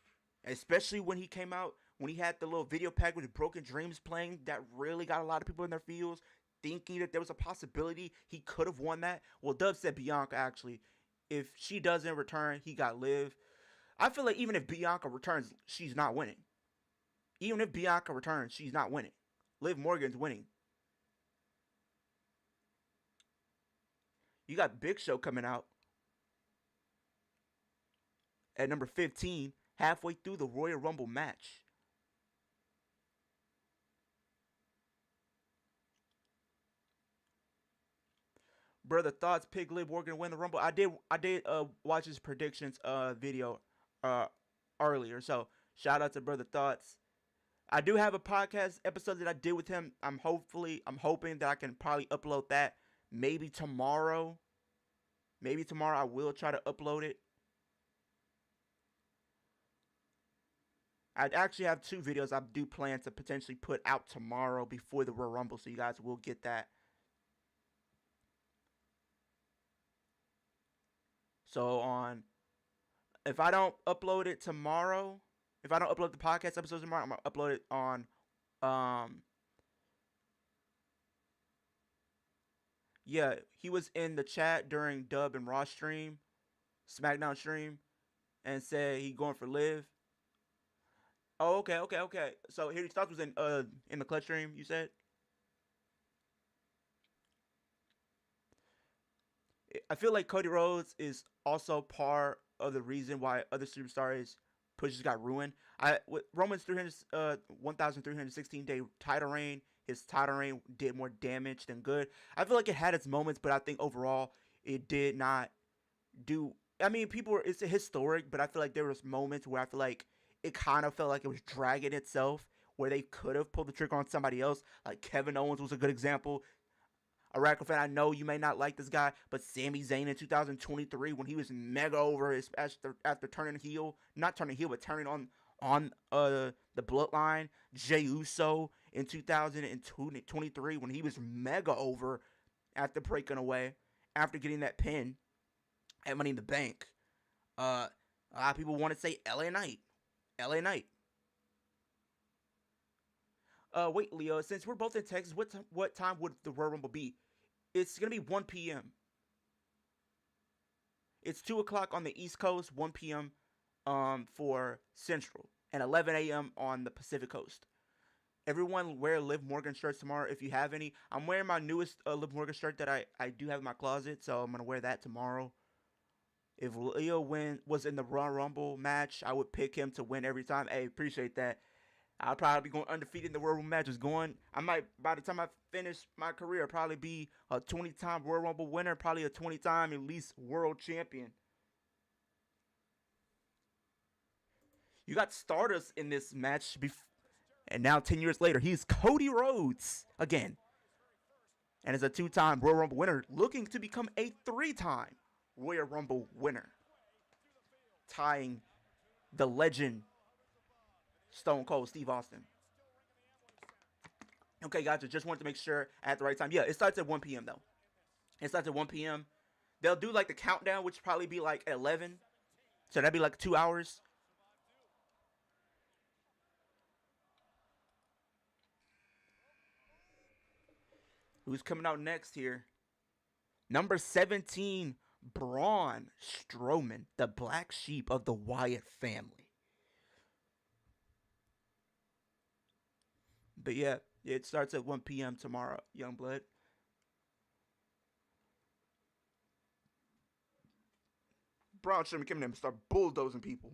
Especially when he came out, when he had the little video pack with Broken Dreams playing, that really got a lot of people in their feels, thinking that there was a possibility he could have won that. Well, Dub said Bianca, actually. If she doesn't return, he got Liv. I feel like even if Bianca returns, she's not winning. Even if Bianca returns, she's not winning. Liv Morgan's winning. You got Big Show coming out at number 15, halfway through the Royal Rumble match. Brother thoughts, pick Liv Morgan win the Rumble. I did watch his predictions video uh earlier. So shout out to Brother Thoughts. I do have a podcast episode that I did with him. I'm hoping that I can probably upload that maybe tomorrow. Maybe tomorrow I will try to upload it. I actually have 2 videos I do plan to potentially put out tomorrow before the Royal Rumble, so you guys will get that. So on, if I don't upload it tomorrow, if I don't upload the podcast episodes tomorrow, I'm gonna upload it on, um, yeah, he was in the chat during Dub and Raw stream, SmackDown stream, and said he going for Liv. Oh, okay. So Harry Styles was in the clutch stream. You said. I feel like Cody Rhodes is also part of the reason why other superstars pushes got ruined. With Roman's 1,316 day title reign, his title reign did more damage than good. I feel like it had its moments, but I think overall it did not do. I mean, it's historic, but I feel like there was moments where I feel like it kind of felt like it was dragging itself, where they could have pulled the trigger on somebody else. Like Kevin Owens was a good example. A Radical fan, I know you may not like this guy, but Sami Zayn in 2023 when he was mega over after turning heel, not turning heel, but turning on the bloodline. Jey Uso in 2023 when he was mega over after breaking away, after getting that pin at Money in the Bank. A lot of people want to say LA Knight. LA Knight. Wait, Leo, since we're both in Texas, what time would the Royal Rumble be? It's going to be 1 p.m. It's 2 o'clock on the East Coast, 1 p.m. For Central, and 11 a.m. on the Pacific Coast. Everyone wear Liv Morgan shirts tomorrow if you have any. I'm wearing my newest Liv Morgan shirt that I do have in my closet, so I'm going to wear that tomorrow. If Leo was in the Royal Rumble match, I would pick him to win every time. Hey, appreciate that. I'll probably be going undefeated in the Royal Rumble matches. I might, by the time I finish my career, probably be a 20-time Royal Rumble winner, probably a 20-time at least world champion. You got Stardust in this match, and now 10 years later, he's Cody Rhodes again. And is a 2-time Royal Rumble winner, looking to become a 3-time Royal Rumble winner, tying the legend Stone Cold Steve Austin. Okay, guys, I just wanted to make sure at the right time. Yeah, it starts at 1 p.m. though. It starts at 1 p.m. They'll do like the countdown, which probably be like at 11. So that'd be like 2 hours. Who's coming out next here? Number 17, Braun Strowman, the black sheep of the Wyatt family. But yeah, it starts at 1 p.m. tomorrow, Youngblood. Braun Strowman coming in and start bulldozing people.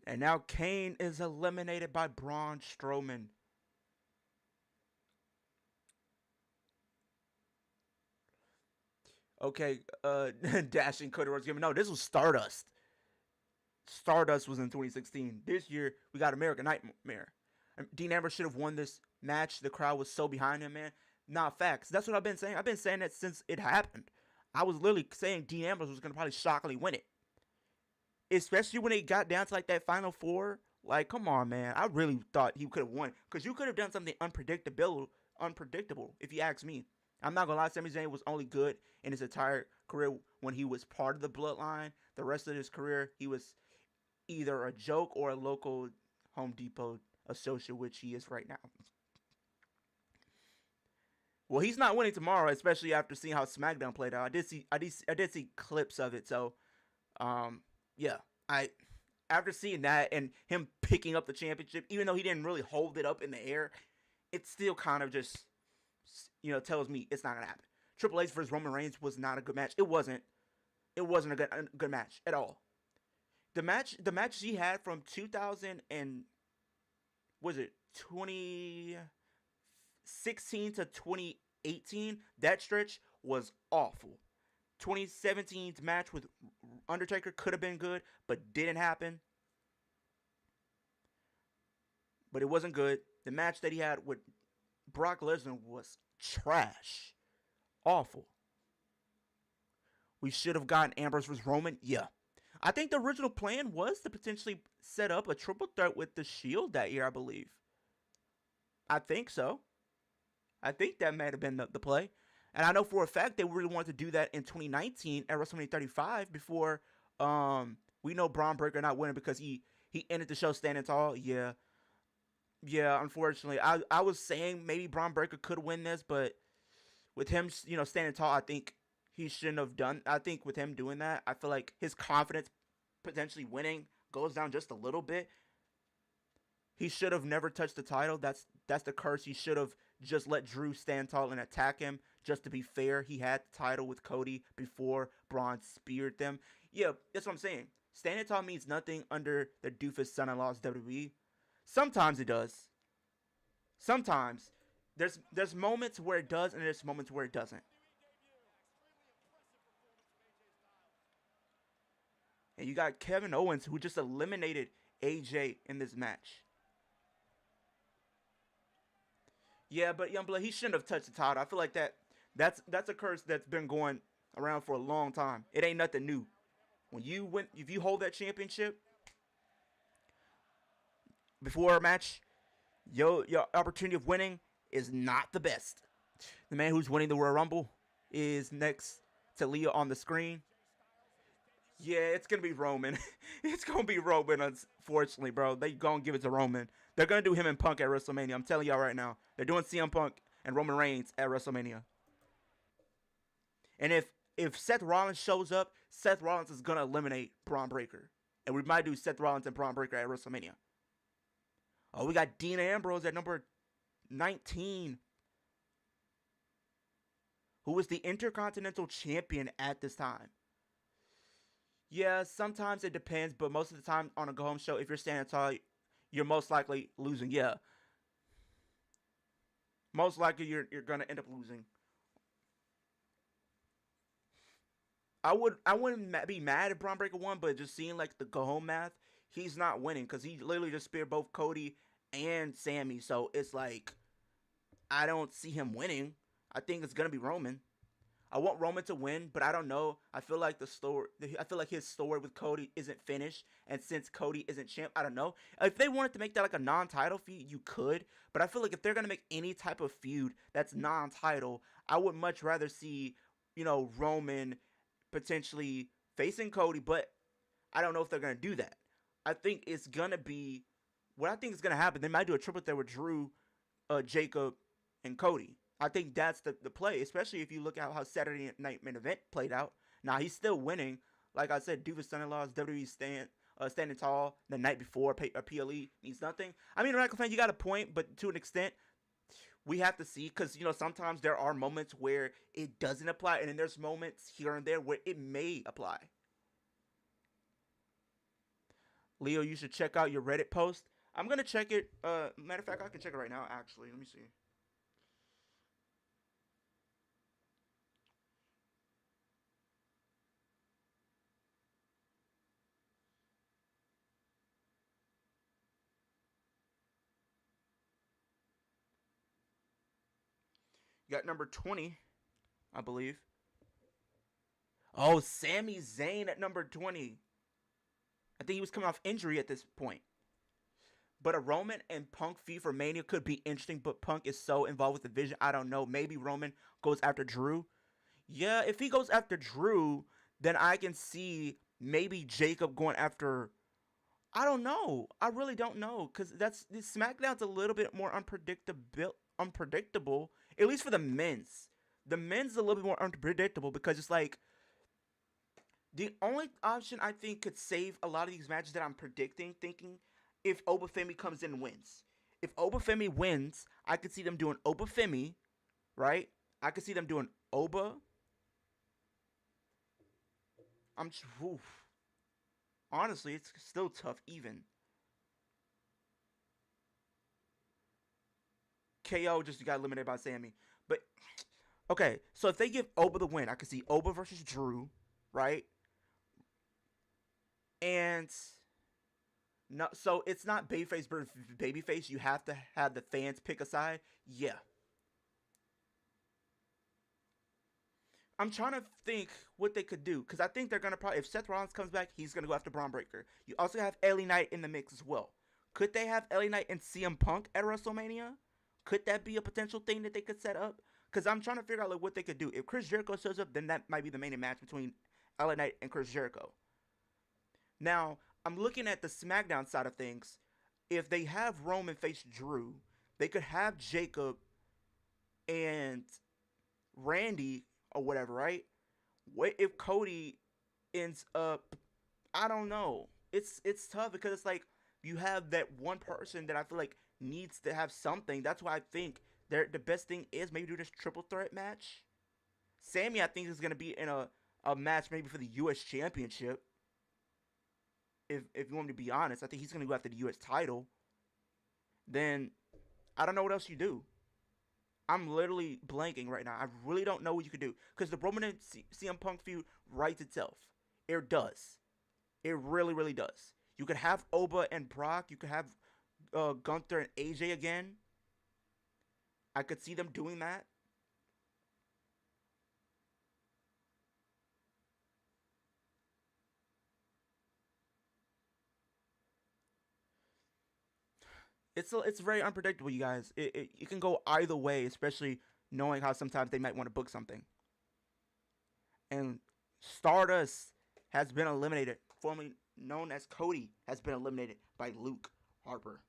And now Kane is eliminated by Braun Strowman. Okay, Dashing Cody Rhodes giving. No, this was Stardust. Stardust was in 2016. This year, we got American Nightmare. Dean Ambrose should have won this match. The crowd was so behind him, man. Nah, facts. That's what I've been saying. I've been saying that since it happened. I was literally saying Dean Ambrose was going to probably shockingly win it. Especially when it got down to like that final 4. Like, come on, man. I really thought he could have won. Because you could have done something unpredictable, if you ask me. I'm not going to lie. Sami Zayn was only good in his entire career when he was part of the bloodline. The rest of his career, he was either a joke or a local Home Depot associate, which he is right now. Well, he's not winning tomorrow, especially after seeing how SmackDown played out. I did see clips of it, so yeah. After seeing that and him picking up the championship, even though he didn't really hold it up in the air, it still kind of just tells me it's not gonna happen. Triple H versus Roman Reigns was not a good match. It wasn't a good match at all. The match he had from 2000 and was it 2016 to 2018, that stretch was awful. 2017's match with Undertaker could have been good, but didn't happen. But it wasn't good. The match that he had with Brock Lesnar was trash. Awful. We should have gotten Ambrose vs. Roman. Yeah. I think the original plan was to potentially set up a triple threat with the Shield that year, I believe. I think so. I think that might have been the play. And I know for a fact they really wanted to do that in 2019 at WrestleMania 35 before we know Braun Breaker not winning because he ended the show standing tall. Yeah. Yeah, unfortunately. I was saying maybe Braun Breaker could win this, but with him, standing tall, I think he shouldn't have done. I think with him doing that, I feel like his confidence potentially winning goes down just a little bit. He should have never touched the title. That's the curse. He should have just let Drew stand tall and attack him. Just to be fair, he had the title with Cody before Braun speared them. Yeah, that's what I'm saying. Standing tall means nothing under the doofus son-in-law's WWE. Sometimes it does. Sometimes. There's moments where it does and there's moments where it doesn't. And you got Kevin Owens who just eliminated AJ in this match. Yeah, but Youngblood, he shouldn't have touched the title. I feel like that's a curse that's been going around for a long time. It ain't nothing new. When you win, if you hold that championship before a match, your opportunity of winning is not the best. The man who's winning the Royal Rumble is next to Leo on the screen. Yeah, it's gonna be Roman. It's gonna be Roman, unfortunately, bro. They gonna give it to Roman. They're gonna do him and Punk at WrestleMania. I'm telling y'all right now. They're doing CM Punk and Roman Reigns at WrestleMania. And if Seth Rollins shows up, Seth Rollins is gonna eliminate Braun Breaker, and we might do Seth Rollins and Braun Breaker at WrestleMania. Oh, we got Dean Ambrose at number 19, who was the Intercontinental Champion at this time. Yeah, sometimes it depends, but most of the time on a go-home show, if you're standing tall, you're most likely losing. Yeah, most likely you're gonna end up losing. I wouldn't be mad if Braun Breaker won, but just seeing like the go-home math, he's not winning because he literally just speared both Cody and Sammy. So it's like I don't see him winning. I think it's gonna be Roman. I want Roman to win, but I don't know. I feel like I feel like his story with Cody isn't finished, and since Cody isn't champ, I don't know. If they wanted to make that like a non-title feud, you could. But I feel like if they're gonna make any type of feud that's non-title, I would much rather see, Roman potentially facing Cody. But I don't know if they're gonna do that. I think it's gonna be what I think is gonna happen. They might do a triple threat with Drew, Jacob, and Cody. I think that's the play, especially if you look at how Saturday Night Main Event played out. Now, he's still winning. Like I said, Doofus Son-in-Law's WWE standing tall the night before PLE means nothing. I mean, Radical fan, you got a point, but to an extent, we have to see because, sometimes there are moments where it doesn't apply, and then there's moments here and there where it may apply. Leo, you should check out your Reddit post. I'm going to check it. Matter of fact, I can check it right now, actually. Let me see. You got number 20, I believe. Oh, Sami Zayn at number 20. I think he was coming off injury at this point. But a Roman and Punk feud for Mania could be interesting, but Punk is so involved with the vision. I don't know. Maybe Roman goes after Drew. Yeah, if he goes after Drew, then I can see maybe Jacob going after. I don't know. I really don't know because SmackDown's a little bit more unpredictable. At least for the men's. The men's is a little bit more unpredictable because it's like the only option I think could save a lot of these matches that I'm thinking if Obafemi comes in and wins. If Obafemi wins, I could see them doing Obafemi, right? I could see them doing Oba. Oof. Honestly, it's still tough even. KO just got eliminated by Sammy. But Okay, so if they give Oba the win, I could see Oba versus Drew, right? And no, so it's not babyface versus babyface. You have to have the fans pick a side. Yeah, I'm trying to think what they could do because I think they're gonna probably if Seth Rollins comes back, he's gonna go after Braun Breaker. You also have LA Knight in the mix as well. Could they have LA Knight and CM Punk at WrestleMania? Could that be a potential thing that they could set up? Because I'm trying to figure out like what they could do. If Chris Jericho shows up, then that might be the main match between LA Knight and Chris Jericho. Now I'm looking at the SmackDown side of things. If they have Roman face Drew, they could have Jacob and Randy or whatever, right? What if Cody ends up? I don't know. It's tough because it's like you have that one person that I feel like needs to have something. That's why I think the best thing is maybe do this triple threat match. Sammy, I think, is gonna be in a match maybe for the U.S. Championship. If you want me to be honest, I think he's gonna go after the U.S. title. Then I don't know what else you do. I'm literally blanking right now. I really don't know what you could do because the Roman and CM Punk feud writes itself. It does. It really, really does. You could have Oba and Brock. You could have Gunther and AJ again. I could see them doing that. It's very unpredictable, you guys. It can go either way, especially knowing how sometimes they might want to book something. And Stardust has been eliminated, formerly known as Cody, has been eliminated by Luke Harper.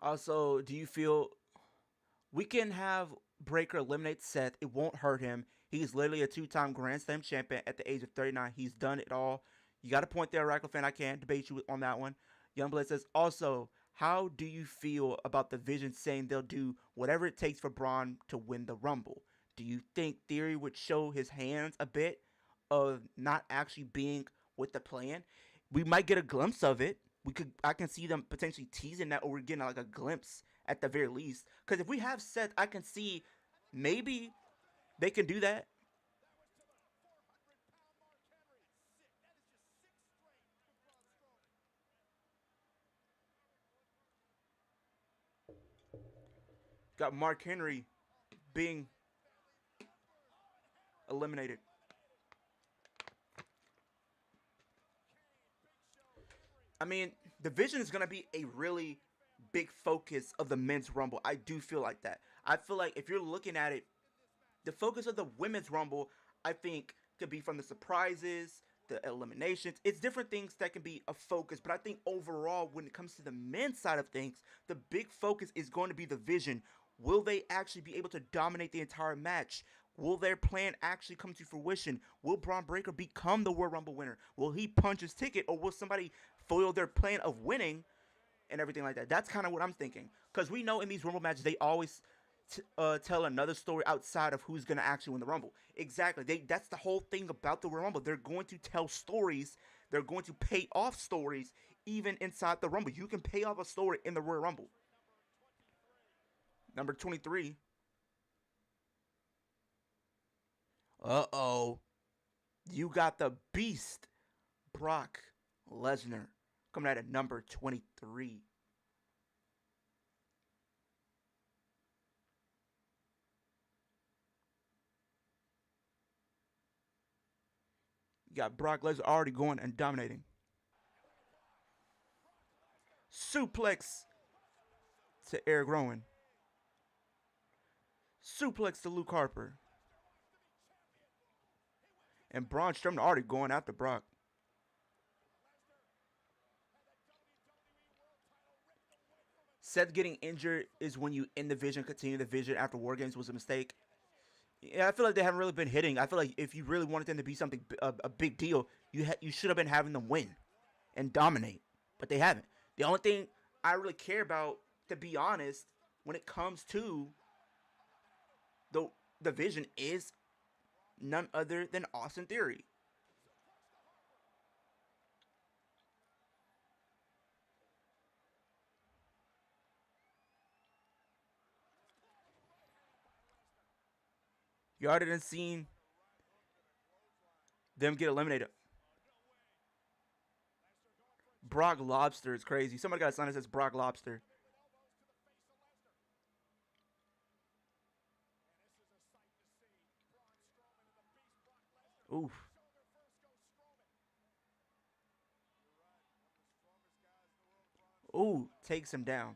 Also, do you feel we can have Breaker eliminate Seth? It won't hurt him. He's literally a two-time Grand Slam champion at the age of 39. He's done it all. You got a point there, Rackle fan. I can't debate you on that one. Youngblood says, also, how do you feel about the Vision saying they'll do whatever it takes for Braun to win the Rumble? Do you think Theory would show his hands a bit of not actually being with the plan? We might get a glimpse of it. I can see them potentially teasing that, or we're getting like a glimpse at the very least. Because if we have Seth, I can see maybe they can do that. Got Mark Henry being eliminated. I mean, the Vision is going to be a really big focus of the men's Rumble. I do feel like that. I feel like if you're looking at it, the focus of the women's Rumble, I think, could be from the surprises, the eliminations. It's different things that can be a focus, but I think overall, when it comes to the men's side of things, the big focus is going to be the Vision. Will they actually be able to dominate the entire match? Will their plan actually come to fruition? Will Braun Breaker become the World Rumble winner? Will he punch his ticket, or will somebody foil their plan of winning and everything like that? That's kind of what I'm thinking. Because we know in these Rumble matches, they always tell another story outside of who's going to actually win the Rumble. Exactly. That's the whole thing about the Royal Rumble. They're going to tell stories. They're going to pay off stories even inside the Rumble. You can pay off a story in the Royal Rumble. Number 23. Uh-oh. You got the beast, Brock Lesnar, coming out at number 23. You got Brock Lesnar already going and dominating. Suplex to Eric Rowan. Suplex to Luke Harper. And Braun Strowman already going after Brock. Seth getting injured is when you end the vision, continue the vision after War Games was a mistake. Yeah, I feel like they haven't really been hitting. I feel like if you really wanted them to be something a big deal, you should have been having them win and dominate, but they haven't. The only thing I really care about, to be honest, when it comes to the division is none other than Austin Theory. You already done seen them get eliminated. Brock Lobster is crazy. Somebody got a sign that says Brock Lobster. Oof. Ooh, takes him down.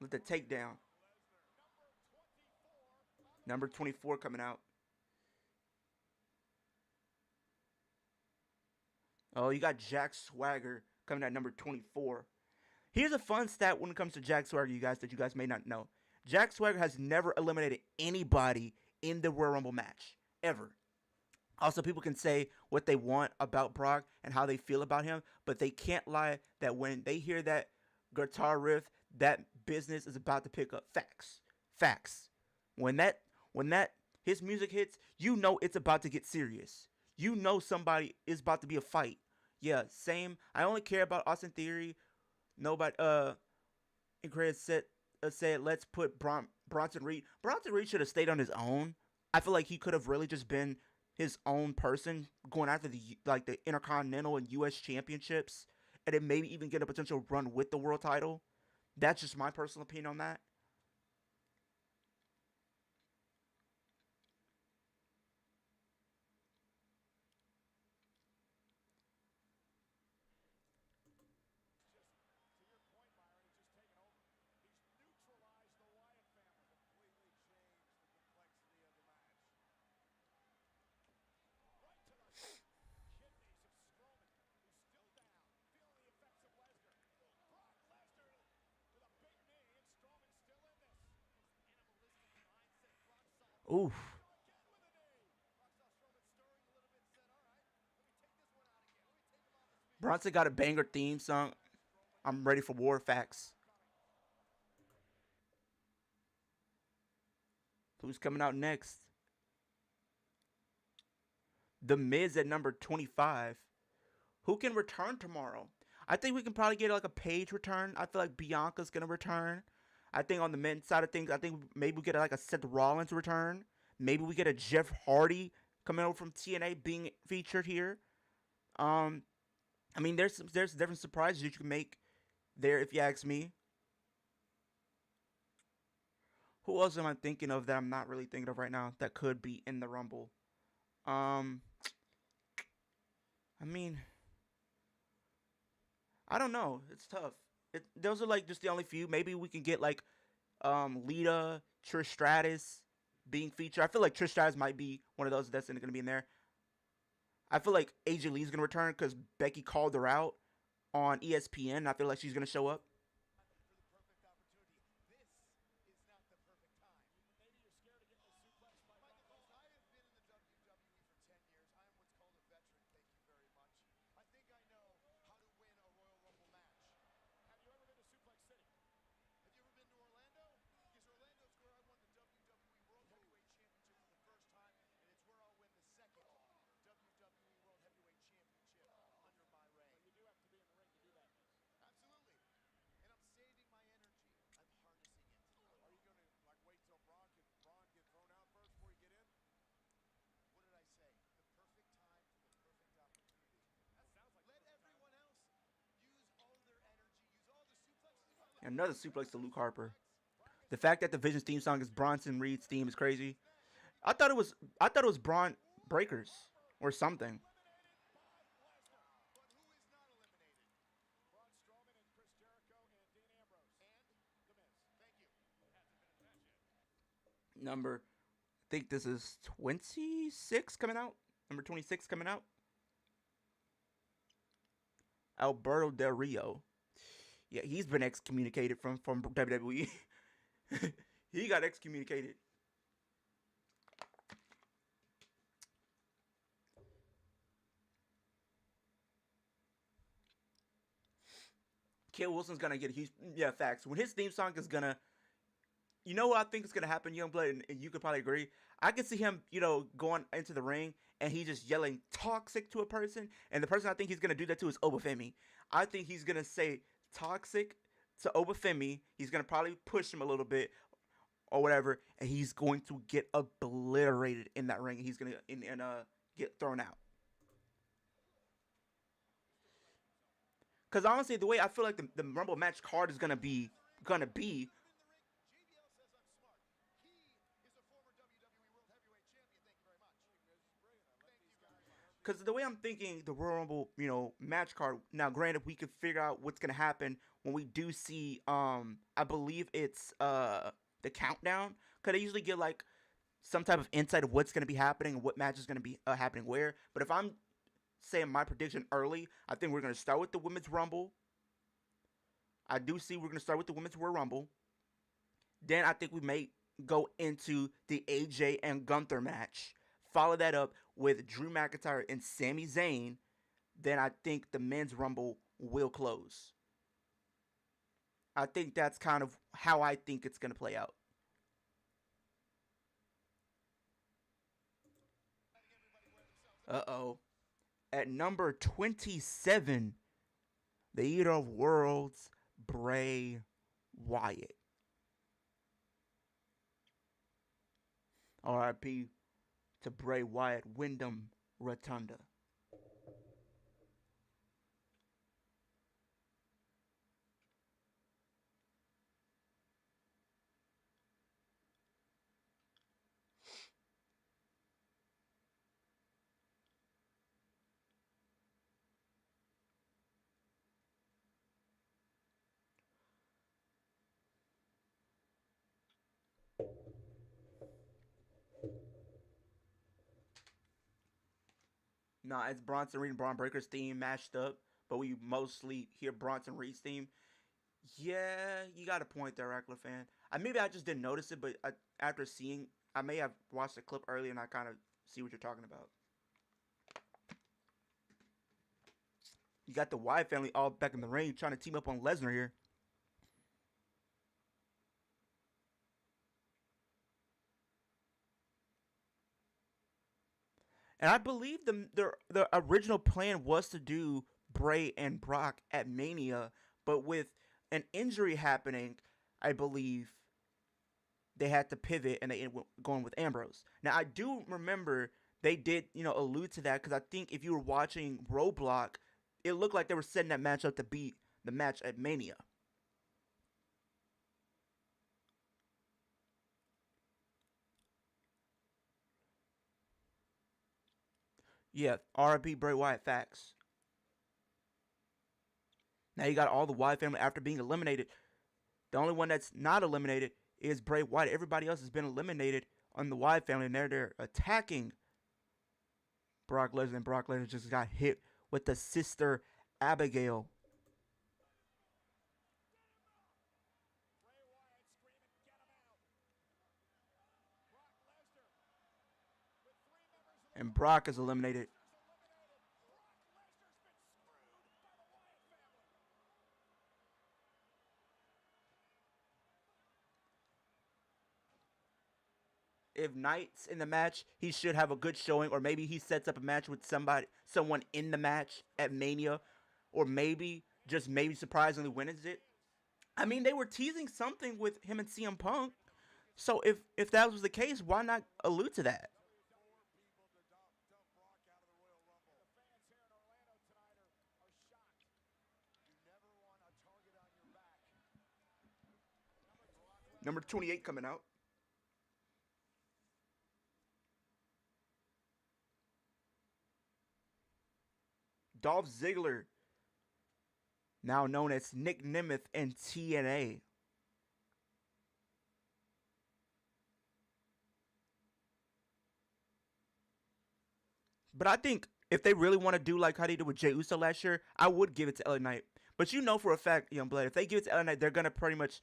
With the takedown. Number 24 coming out. Oh, you got Jack Swagger coming at number 24. Here's a fun stat when it comes to Jack Swagger, you guys, that you guys may not know. Jack Swagger has never eliminated anybody in the Royal Rumble match. Ever. Also, people can say what they want about Brock and how they feel about him, but they can't lie that when they hear that guitar riff, that business is about to pick up. Facts. Facts. When that his music hits, you know it's about to get serious. You know somebody is about to be a fight. Yeah, same. I only care about Austin Theory. Nobody and Chris said let's put Bronson Reed. Bronson Reed should have stayed on his own. I feel like he could have really just been his own person going after the Intercontinental and US championships, and then maybe even get a potential run with the world title. That's just my personal opinion on that. Oof. Bronson got a banger theme song. I'm ready for war facts. Who's coming out next? The Miz at number 25. Who can return tomorrow? I think we can probably get like a Paige return. I feel like Bianca's gonna return. I think on the men's side of things, I think maybe we get like a Seth Rollins return. Maybe we get a Jeff Hardy coming over from TNA being featured here. Um, I mean, there's different surprises that you can make there if you ask me. Who else am I thinking of that I'm not really thinking of right now that could be in the Rumble? Um, I mean, I don't know. It's tough. Those are like just the only few. Maybe we can get like Lita, Trish Stratus being featured. I feel like Trish Stratus might be one of those that's going to be in there. I feel like AJ Lee's going to return because Becky called her out on ESPN. I feel like she's going to show up. Another suplex to Luke Harper. The fact that the Vision's theme song is Bronson Reed's theme is crazy. I thought it was Braun Breakers or something. Number I think this is 26 coming out. Number 26 coming out. Alberto Del Rio. Yeah, he's been excommunicated from WWE. He got excommunicated. Kid Wilson's gonna get a huge, yeah, facts. When his theme song is gonna, you know what I think is gonna happen, Young Blood, and you could probably agree. I can see him, going into the ring and he just yelling toxic to a person, and the person I think he's gonna do that to is Obafemi. I think he's gonna say toxic to Obafemi. He's gonna probably push him a little bit or whatever, and he's going to get obliterated in that ring. He's gonna get thrown out. Because honestly, the way I feel like the Rumble match card is gonna be. Because the way I'm thinking the Royal Rumble, match card. Now, granted, we could figure out what's gonna happen when we do see. I believe it's the countdown. Cause they usually get like some type of insight of what's gonna be happening and what match is gonna be happening where. But if I'm saying my prediction early, I think we're gonna start with the Women's Rumble. I do see we're gonna start with the Women's Royal Rumble. Then I think we may go into the AJ and Gunther match. Follow that up with Drew McIntyre and Sami Zayn. Then I think the Men's Rumble will close. I think that's kind of how I think it's going to play out. Uh oh. At number 27, the Eater of Worlds, Bray Wyatt. RIP to Bray Wyatt, Wyndham Rotunda. Nah, it's Bronson Reed and Braun Breaker's theme mashed up, but we mostly hear Bronson Reed's theme. Yeah, you got a point there, Rackler fan. Maybe I just didn't notice it, but after seeing, I may have watched the clip earlier and I kind of see what you're talking about. You got the Wyatt family all back in the ring trying to team up on Lesnar here. And I believe the original plan was to do Bray and Brock at Mania, but with an injury happening, I believe they had to pivot and they ended going with Ambrose. Now I do remember they did allude to that because I think if you were watching Roadblock, it looked like they were setting that match up to be the match at Mania. Yeah, R.I.P. Bray Wyatt, facts. Now you got all the Wyatt family after being eliminated. The only one that's not eliminated is Bray Wyatt. Everybody else has been eliminated on the Wyatt family, and they're attacking Brock Lesnar. And Brock Lesnar just got hit with the Sister Abigail. And Brock is eliminated. If Knight's in the match, he should have a good showing, or maybe he sets up a match with someone in the match at Mania, or maybe just maybe surprisingly wins it. I mean, they were teasing something with him and CM Punk, so if that was the case, why not allude to that? Number 28 coming out. Dolph Ziggler, now known as Nick Nemeth in TNA. But I think if they really want to do like how they did with Jey Uso last year, I would give it to LA Knight. But you know for a fact, Young Blood, if they give it to LA Knight, they're gonna pretty much,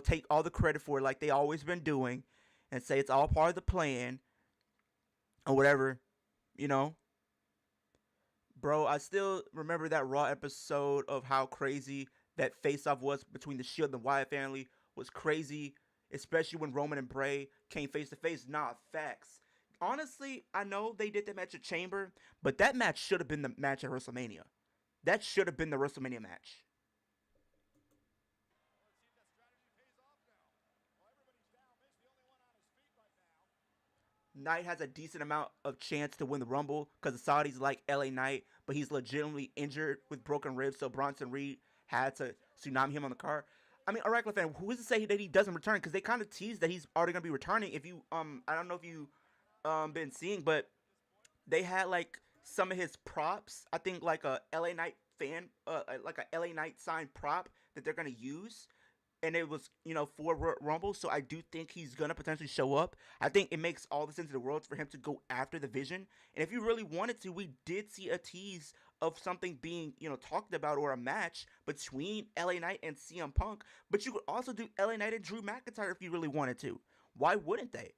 take all the credit for it like they always been doing, and say it's all part of the plan or whatever. You know, bro. I still remember that Raw episode of how crazy that face off was between the Shield and the Wyatt family was crazy, especially when Roman and Bray came face to face. Nah, facts. Honestly, I know they did the match at Chamber, but that match should have been the match at WrestleMania. That should have been the WrestleMania match. Knight has a decent amount of chance to win the Rumble because the Saudis like LA Knight, but he's legitimately injured with broken ribs, so Bronson Reed had to tsunami him on the car. I mean, Oracle fan, who is to say that he doesn't return? Because they kind of teased that he's already gonna be returning. If you I don't know if you been seeing, but they had like some of his props. I think like a LA Knight fan, like a LA Knight signed prop that they're gonna use, and it was for Rumble. So I do think he's gonna potentially show up. I think it makes all the sense in the world for him to go after the Vision. And if you really wanted to, we did see a tease of something being talked about or a match between LA Knight and CM Punk. But you could also do LA Knight and Drew McIntyre if you really wanted to. Why wouldn't they?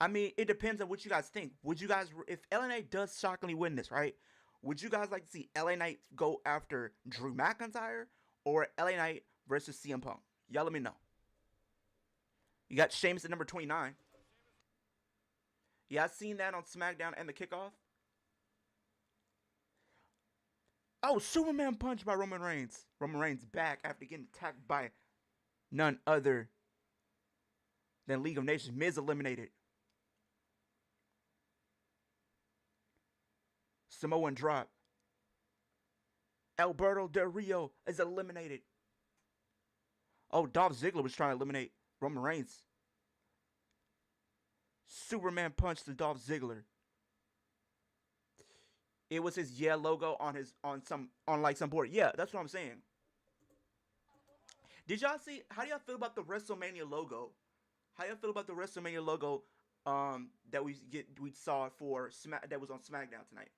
I mean, it depends on what you guys think. Would you guys, if LA Knight does shockingly win this, right? Would you guys like to see LA Knight go after Drew McIntyre or LA Knight versus CM Punk? Y'all let me know. You got Sheamus at number 29. Yeah, I seen that on SmackDown and the kickoff. Oh, Superman punch by Roman Reigns. Roman Reigns back after getting attacked by none other than League of Nations. Miz eliminated. Samoan drop. Alberto Del Rio is eliminated. Oh, Dolph Ziggler was trying to eliminate Roman Reigns. Superman punch to Dolph Ziggler. It was his logo on his on like some board. Yeah, that's what I'm saying. Did y'all see? How do y'all feel about the WrestleMania logo? How y'all feel about the WrestleMania logo that we saw for Smack that was on SmackDown tonight?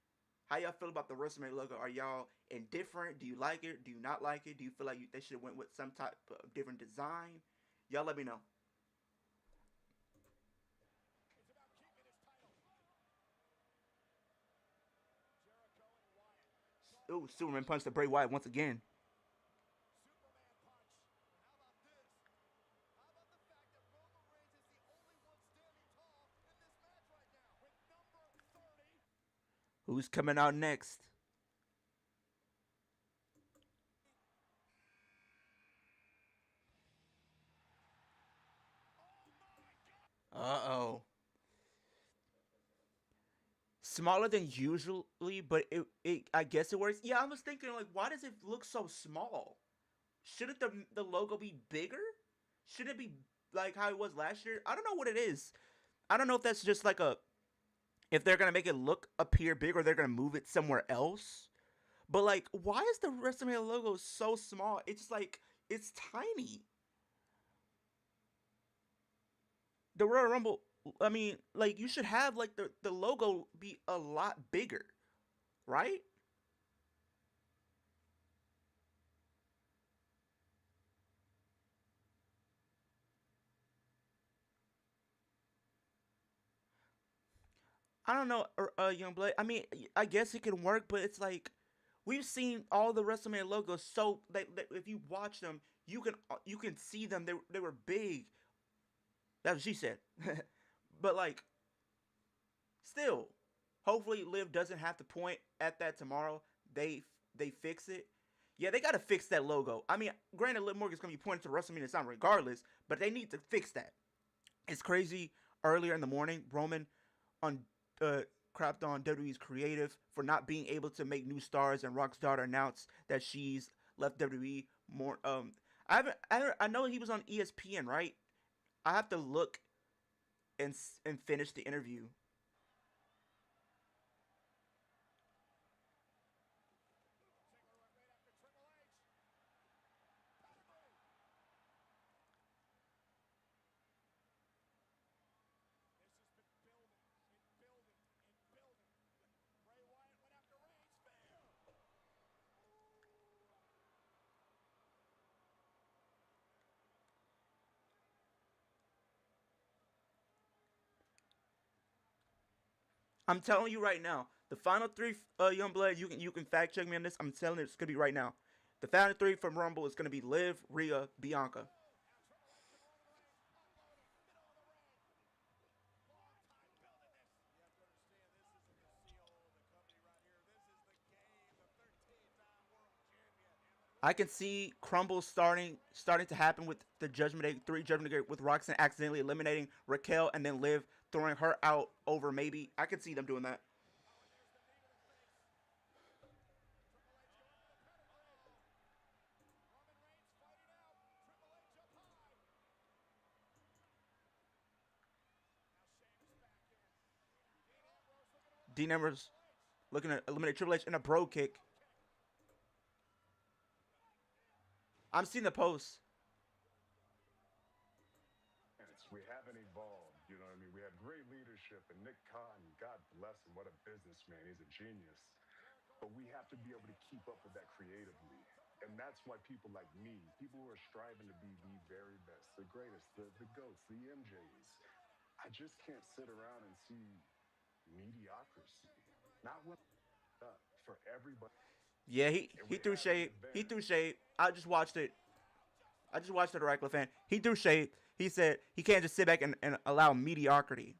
How y'all feel about the WrestleMania logo? Are y'all indifferent? Do you like it? Do you not like it? Do you feel like they should have went with some type of different design? Y'all let me know. Ooh, Superman punched the Bray Wyatt once again. Who's coming out next? Uh-oh. Smaller than usually, but it I guess it works. Yeah, I was thinking like, why does it look so small? Shouldn't the logo be bigger? Should it be like how it was last year? I don't know what it is. I don't know if that's just like a if they're gonna make it look appear big or they're gonna move it somewhere else. But like, why is the WrestleMania logo so small? It's just like it's tiny. The Royal Rumble. I mean, like you should have like the logo be a lot bigger, right? I don't know, Young Blood. I mean, I guess it can work, but it's like we've seen all the WrestleMania logos. So that if you watch them, you can see them. They were big. That's what she said. But like, still, hopefully, Liv doesn't have to point at that tomorrow. They fix it. Yeah, they gotta fix that logo. I mean, granted, Liv Morgan's gonna be pointing to WrestleMania sound regardless, but they need to fix that. It's crazy. Earlier in the morning, Roman on uh, crapped on WWE's creative for not being able to make new stars, and Rock's daughter announced that she's left WWE. More, I know he was on ESPN, right? I have to look and finish the interview. I'm telling you right now, the final three, young blood. You can fact check me on this. I'm telling you, it's gonna be right now. The final three from Rumble is gonna be Liv, Rhea, Bianca. I can see crumbles starting to happen with the Judgment Day, three Judgment Day with Roxanne accidentally eliminating Raquel and then Liv throwing her out over maybe. I can see them doing that. Dean Ambrose looking to eliminate Triple H in a bro kick. I'm seeing the post. We haven't evolved, you know what I mean? We have great leadership, and Nick Khan, God bless him, what a businessman. He's a genius. But we have to be able to keep up with that creatively. And that's why people like me, people who are striving to be the very best, the greatest, the GOATs, the MJs, I just can't sit around and see mediocrity. Not when for everybody. Yeah, he And he we threw have an shade. He threw advantage. shade. I just watched it. I just watched it, a Radcliffe fan. He threw shade. He said he can't just sit back and allow mediocrity.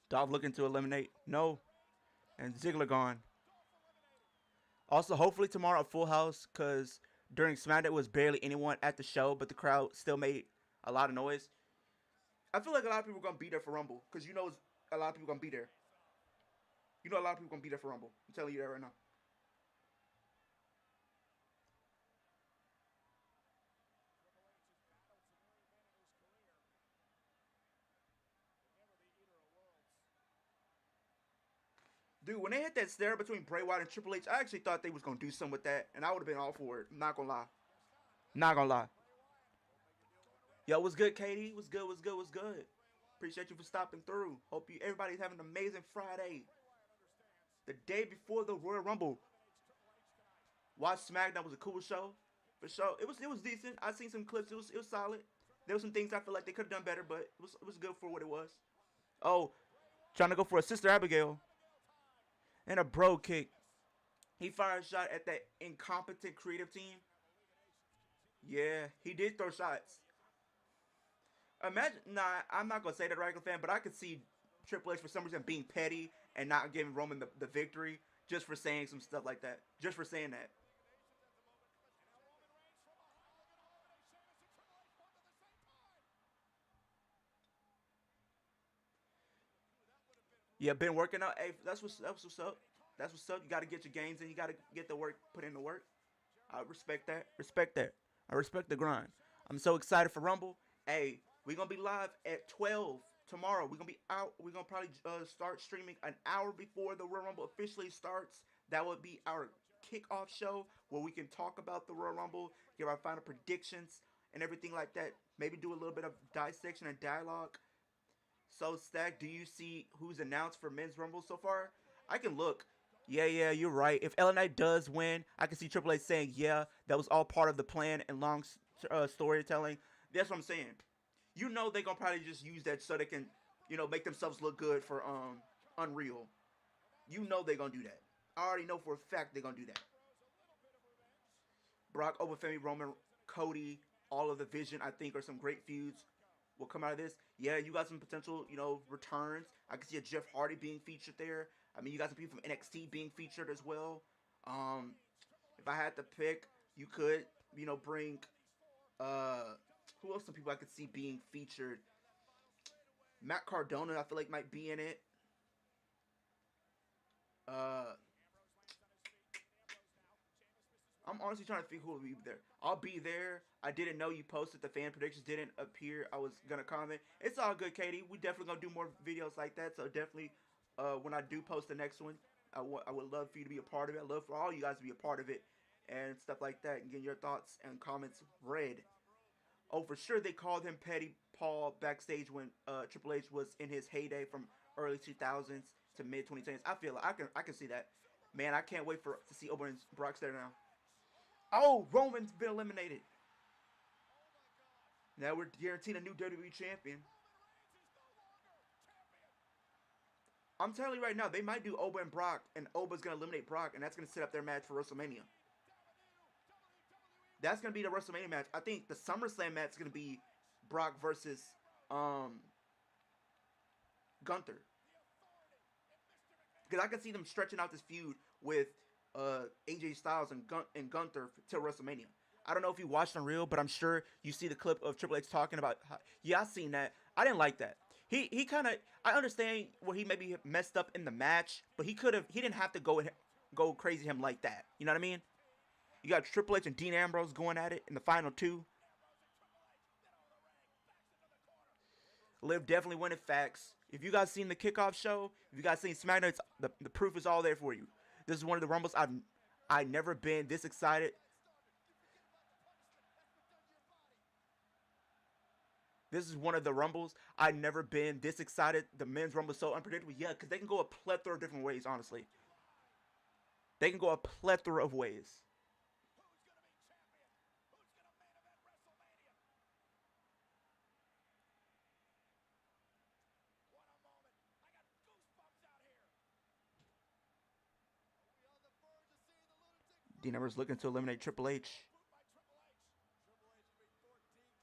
Dolph looking to eliminate. No. And Ziggler gone. Also, hopefully tomorrow a full house because during SmackDown was barely anyone at the show, but the crowd still made a lot of noise. I feel like a lot of people are gonna be there for Rumble because you know a lot of people gonna be there. You know a lot of people gonna be there for Rumble. I'm telling you that right now. Dude, when they hit that stare between Bray Wyatt and Triple H, I actually thought they was gonna do something with that, and I would have been all for it. Not gonna lie. Not gonna lie. Yo, what's good, Katie? What's good? What's good? What's good? Appreciate you for stopping through. Hope you everybody's having an amazing Friday. The day before the Royal Rumble. Watch SmackDown was a cool show. For sure. It was decent. I seen some clips. It was solid. There were some things I feel like they could have done better, but it was good for what it was. Oh, trying to go for a Sister Abigail and a bro kick. He fired a shot at that incompetent creative team. Yeah, he did throw shots. Imagine, nah, I'm not gonna say that regular fan, but I could see Triple H for some reason being petty and not giving Roman the victory just for saying some stuff like that. Just for saying that. Yeah, been working out. Hey, that's what's up. That's what's up. You got to get your gains in. You got to get the work, put in the work. I respect that. Respect that. I respect the grind. I'm so excited for Rumble. Hey, we're gonna be live at 12 tomorrow. We're gonna be out. We're gonna probably start streaming an hour before the Royal Rumble officially starts. That would be our kickoff show where we can talk about the Royal Rumble, give our final predictions and everything like that. Maybe do a little bit of dissection and dialogue. So, Stack, do you see who's announced for Men's Rumble so far? I can look. Yeah, yeah, you're right. If LA Knight does win, I can see Triple H saying, "Yeah, that was all part of the plan and long storytelling." That's what I'm saying. You know they're gonna probably just use that so they can, make themselves look good for Unreal. You know they're gonna do that. I already know for a fact they're gonna do that. Brock, Obafemi, Roman, Cody, all of the Vision, I think, are some great feuds. Will come out of this. Yeah, you got some potential, returns. I can see a Jeff Hardy being featured there. I mean, you got some people from NXT being featured as well. Um, if I had to pick, you could, bring uh, who else? Some people I could see being featured. Matt Cardona, I feel like might be in it. Uh, I'm honestly trying to think who will be there. I'll be there. I didn't know you posted the fan predictions didn't appear. I was gonna comment. It's all good, Katie. We definitely gonna do more videos like that. So definitely, when I do post the next one, I would love for you to be a part of it. I love for all you guys to be a part of it and stuff like that. And get your thoughts and comments read. Oh, for sure they called him Petty Paul backstage when Triple H was in his heyday from early 2000s to mid 2010s. I feel like I can see that. Man, I can't wait to see Owen and Brock there now. Oh, Roman's been eliminated. Now we're guaranteed a new WWE champion. I'm telling you right now, they might do Oba and Brock, and Oba's gonna eliminate Brock, and that's gonna set up their match for WrestleMania. That's gonna be the WrestleMania match. I think the SummerSlam match is gonna be Brock versus um Gunther, because I can see them stretching out this feud with AJ Styles and Gunther till WrestleMania. I don't know if you watched on Real, but I'm sure you see the clip of Triple H talking about. Yeah, I seen that. I didn't like that. He kind of. I understand where he maybe messed up in the match, but he could have. He didn't have to go crazy him like that. You know what I mean? You got Triple H and Dean Ambrose going at it in the final two. Liv definitely winning facts. If you guys seen the kickoff show, if you guys seen SmackDown, the proof is all there for you. This is one of the Rumbles I've never been this excited. This is one of the Rumbles I've never been this excited. The men's Rumble is so unpredictable. Yeah, because they can go a plethora of different ways, honestly. They can go a plethora of ways. Dean Ambrose looking to eliminate Triple H.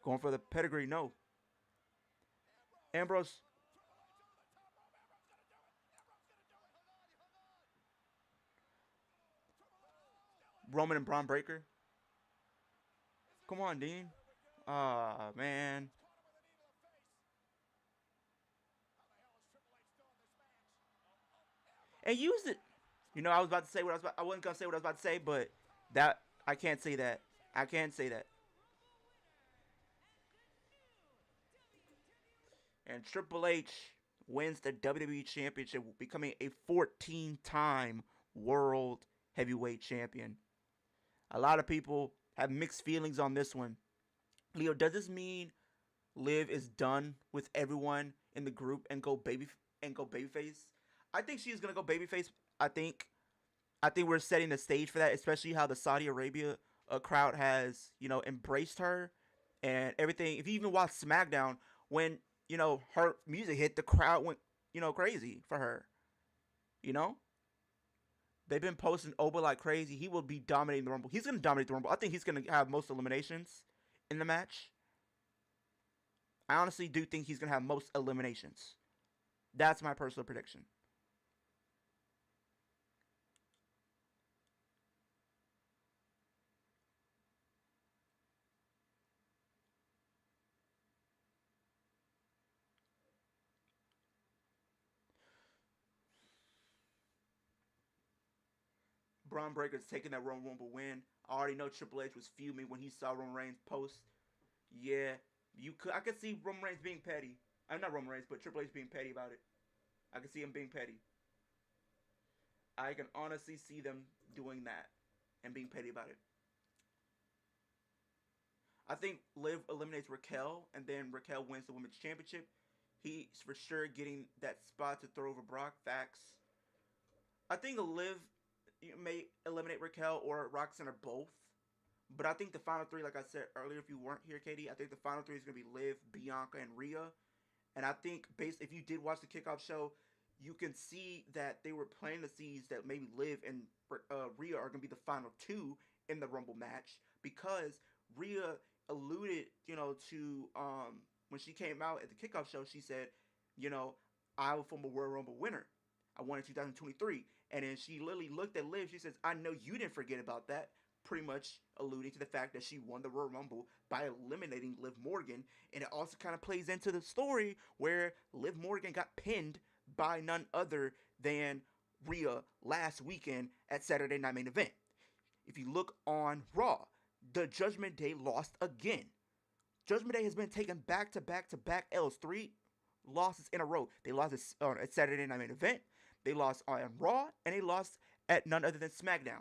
Going for the pedigree, no. Ambrose. Roman and Braun Breaker. Come on, Dean. Ah, man. And use it. You know, I was about to say what I wasn't gonna say what I was about to say, but that I can't say that. I can't say that. And Triple H wins the WWE Championship, becoming a 14-time World Heavyweight Champion. A lot of people have mixed feelings on this one. Leo, does this mean Liv is done with everyone in the group and go babyface? I think she's gonna go babyface. I think we're setting the stage for that, especially how the Saudi Arabia crowd has, embraced her and everything. If you even watch SmackDown, when her music hit, the crowd went crazy for her. They've been posting Oba like crazy. He will be dominating the Rumble. He's gonna dominate the Rumble. I think he's gonna have most eliminations in the match. I honestly do think he's gonna have most eliminations. That's my personal prediction. Braun Breaker's taking that Roman Rumble win. I already know Triple H was fuming when he saw Roman Reigns post. Yeah, I could see Roman Reigns being petty. I'm not Roman Reigns, but Triple H being petty about it. I could see him being petty. I can honestly see them doing that and being petty about it. I think Liv eliminates Raquel, and then Raquel wins the Women's Championship. He's for sure getting that spot to throw over Brock. Facts. I think Liv may eliminate Raquel or Roxanne or both. But I think the final three, like I said earlier, if you weren't here, Katie, I think the final three is going to be Liv, Bianca, and Rhea. And I think, if you did watch the kickoff show, you can see that they were planting the seeds that maybe Liv and Rhea are going to be the final two in the Rumble match, because Rhea alluded, to when she came out at the kickoff show, she said, I was from a Royal Rumble winner. I won in 2023. And then she literally looked at Liv. She says, I know you didn't forget about that. Pretty much alluding to the fact that she won the Royal Rumble by eliminating Liv Morgan. And it also kind of plays into the story where Liv Morgan got pinned by none other than Rhea last weekend at Saturday Night Main Event. If you look on Raw, the Judgment Day lost again. Judgment Day has been taking back-to-back L's, 3 losses in a row. They lost at Saturday Night Main Event. They lost on Raw, and they lost at none other than SmackDown.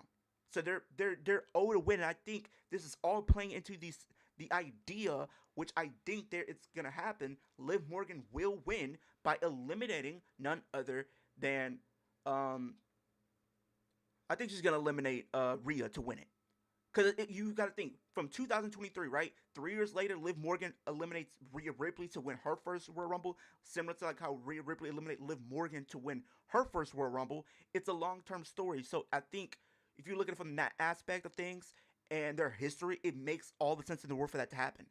So they're owed a win, and I think this is all playing into the idea, which I think it's gonna happen. Liv Morgan will win by eliminating none other than I think she's gonna eliminate Rhea to win it. Because you got to think from 2023, right? 3 years later, Liv Morgan eliminates Rhea Ripley to win her first Royal Rumble, similar to like how Rhea Ripley eliminated Liv Morgan to win her first Royal Rumble. It's a long-term story, so I think if you're looking from that aspect of things and their history, it makes all the sense in the world for that to happen.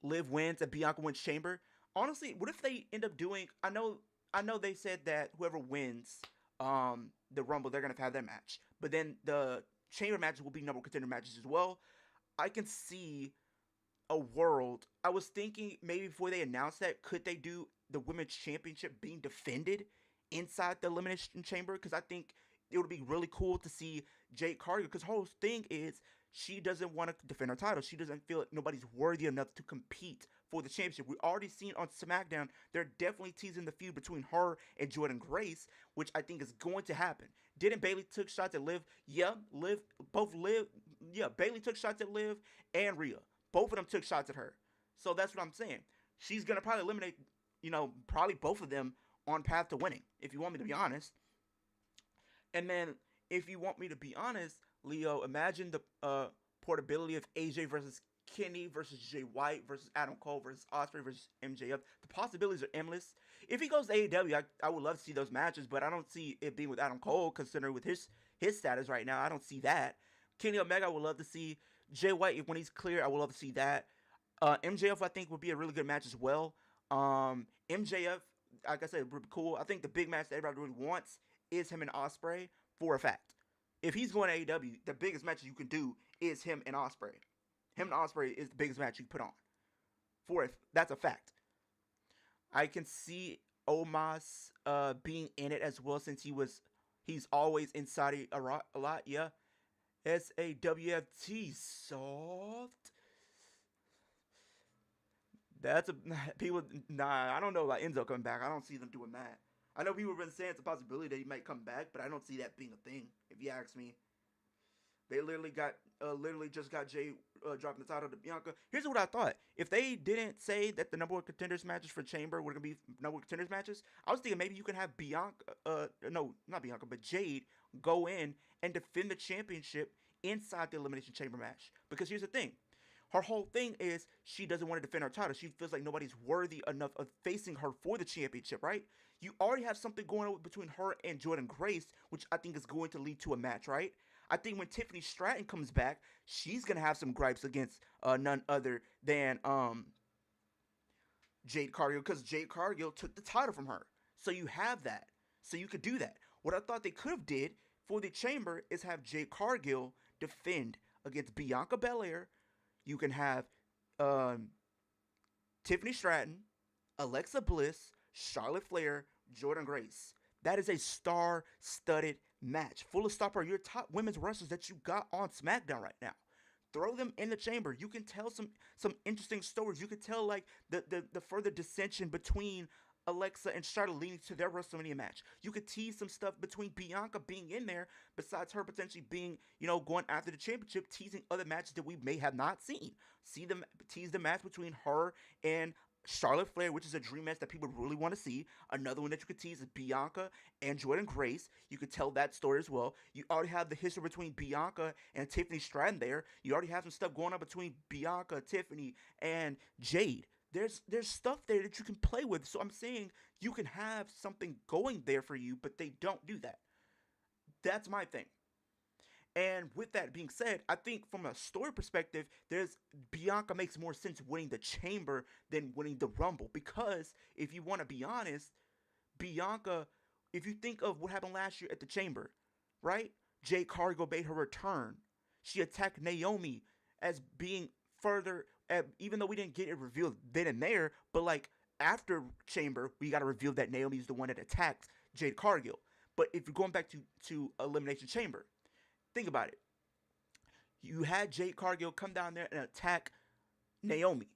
Liv wins and Bianca wins Chamber. Honestly, what if they end up doing? I know they said that whoever wins the Rumble, they're gonna have their match, but then the Chamber matches will be number contender matches as well. I can see a world. I was thinking maybe before they announced that, could they do the women's championship being defended inside the elimination chamber? Because I think it would be really cool to see Jade Cargill. Because her whole thing is she doesn't want to defend her title. She doesn't feel like nobody's worthy enough to compete for the championship. We already seen on SmackDown they're definitely teasing the feud between her and Jordynne Grace, which I think is going to happen. Didn't Bayley took shots at Liv? Yeah, Liv. Yeah, Bayley took shots at Liv and Rhea. Both of them took shots at her. So that's what I'm saying. She's gonna probably eliminate, probably both of them on path to winning. If you want me to be honest. And then, if you want me to be honest, Leo, imagine the portability of AJ versus Kenny versus Jay White versus Adam Cole versus Ospreay versus MJF. The possibilities are endless. If he goes to AEW, I would love to see those matches, but I don't see it being with Adam Cole, considering with his status right now. I don't see that. Kenny Omega, I would love to see. Jay White, when he's clear, I would love to see that. MJF, I think, would be a really good match as well. MJF, like I said, would be cool. I think the big match that everybody really wants is him and Ospreay for a fact. If he's going to AEW, the biggest match you can do is him and Ospreay. Him and Ospreay is the biggest match you can put on. That's a fact. I can see Omos being in it as well, since he's always in Saudi a lot. Yeah, SAWFT soft. That's a people. Nah, I don't know about Enzo coming back. I don't see them doing that. I know people have been saying it's a possibility that he might come back, but I don't see that being a thing. If you ask me, they literally just got Jay dropping the title to Bianca. Here's what I thought: if they didn't say that the number one contenders matches for Chamber were gonna be number one contenders matches, I was thinking maybe you can have Bianca, no, not Bianca, but Jade go in and defend the championship inside the Elimination Chamber match. Because here's the thing: her whole thing is she doesn't want to defend her title. She feels like nobody's worthy enough of facing her for the championship, right? You already have something going on between her and Jordynne Grace, which I think is going to lead to a match, right? I think when Tiffany Stratton comes back, she's gonna have some gripes against none other than Jade Cargill, because Jade Cargill took the title from her. So you have that. So you could do that. What I thought they could have did for the Chamber is have Jade Cargill defend against Bianca Belair. You can have Tiffany Stratton, Alexa Bliss, Charlotte Flair, Jordynne Grace. That is a star-studded match, full of star power. Your top women's wrestlers that you got on SmackDown right now. Throw them in the Chamber. You can tell some interesting stories. You can tell like the further dissension between Alexa and Charlotte leading to their WrestleMania match. You could tease some stuff between Bianca being in there, besides her potentially being, going after the championship, teasing other matches that we may have not seen. Tease the match between her and Charlotte Flair, which is a dream match that people really want to see. Another one that you could tease is Bianca and Jordynne Grace. You could tell that story as well. You already have the history between Bianca and Tiffany Stratton there. You already have some stuff going on between Bianca, Tiffany, and Jade. There's stuff there that you can play with. So I'm saying you can have something going there for you, but they don't do that. That's my thing. And with that being said, I think from a story perspective, there's Bianca makes more sense winning the Chamber than winning the Rumble. Because if you want to be honest, Bianca, if you think of what happened last year at the Chamber, right? Jade Cargill made her return. She attacked Naomi as being further, even though we didn't get it revealed then and there, but like after Chamber, we got to reveal that Naomi is the one that attacked Jade Cargill. But if you're going back to Elimination Chamber, think about it. You had Jade Cargill come down there and attack Naomi.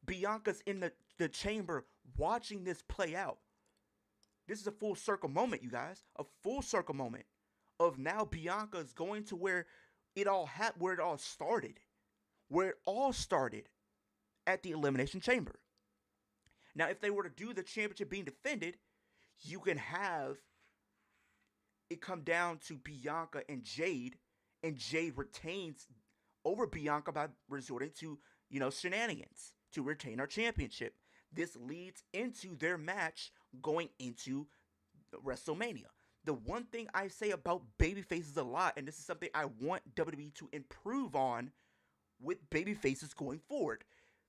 Bianca's in the chamber watching this play out. This is a full circle moment, you guys. A full circle moment of now Bianca's going to where it all started. Where it all started at the Elimination Chamber. Now, if they were to do the championship being defended, you can have it come down to Bianca and Jade retains over Bianca by resorting to, shenanigans to retain her championship. This leads into their match going into WrestleMania. The one thing I say about baby faces a lot, and this is something I want WWE to improve on with baby faces going forward.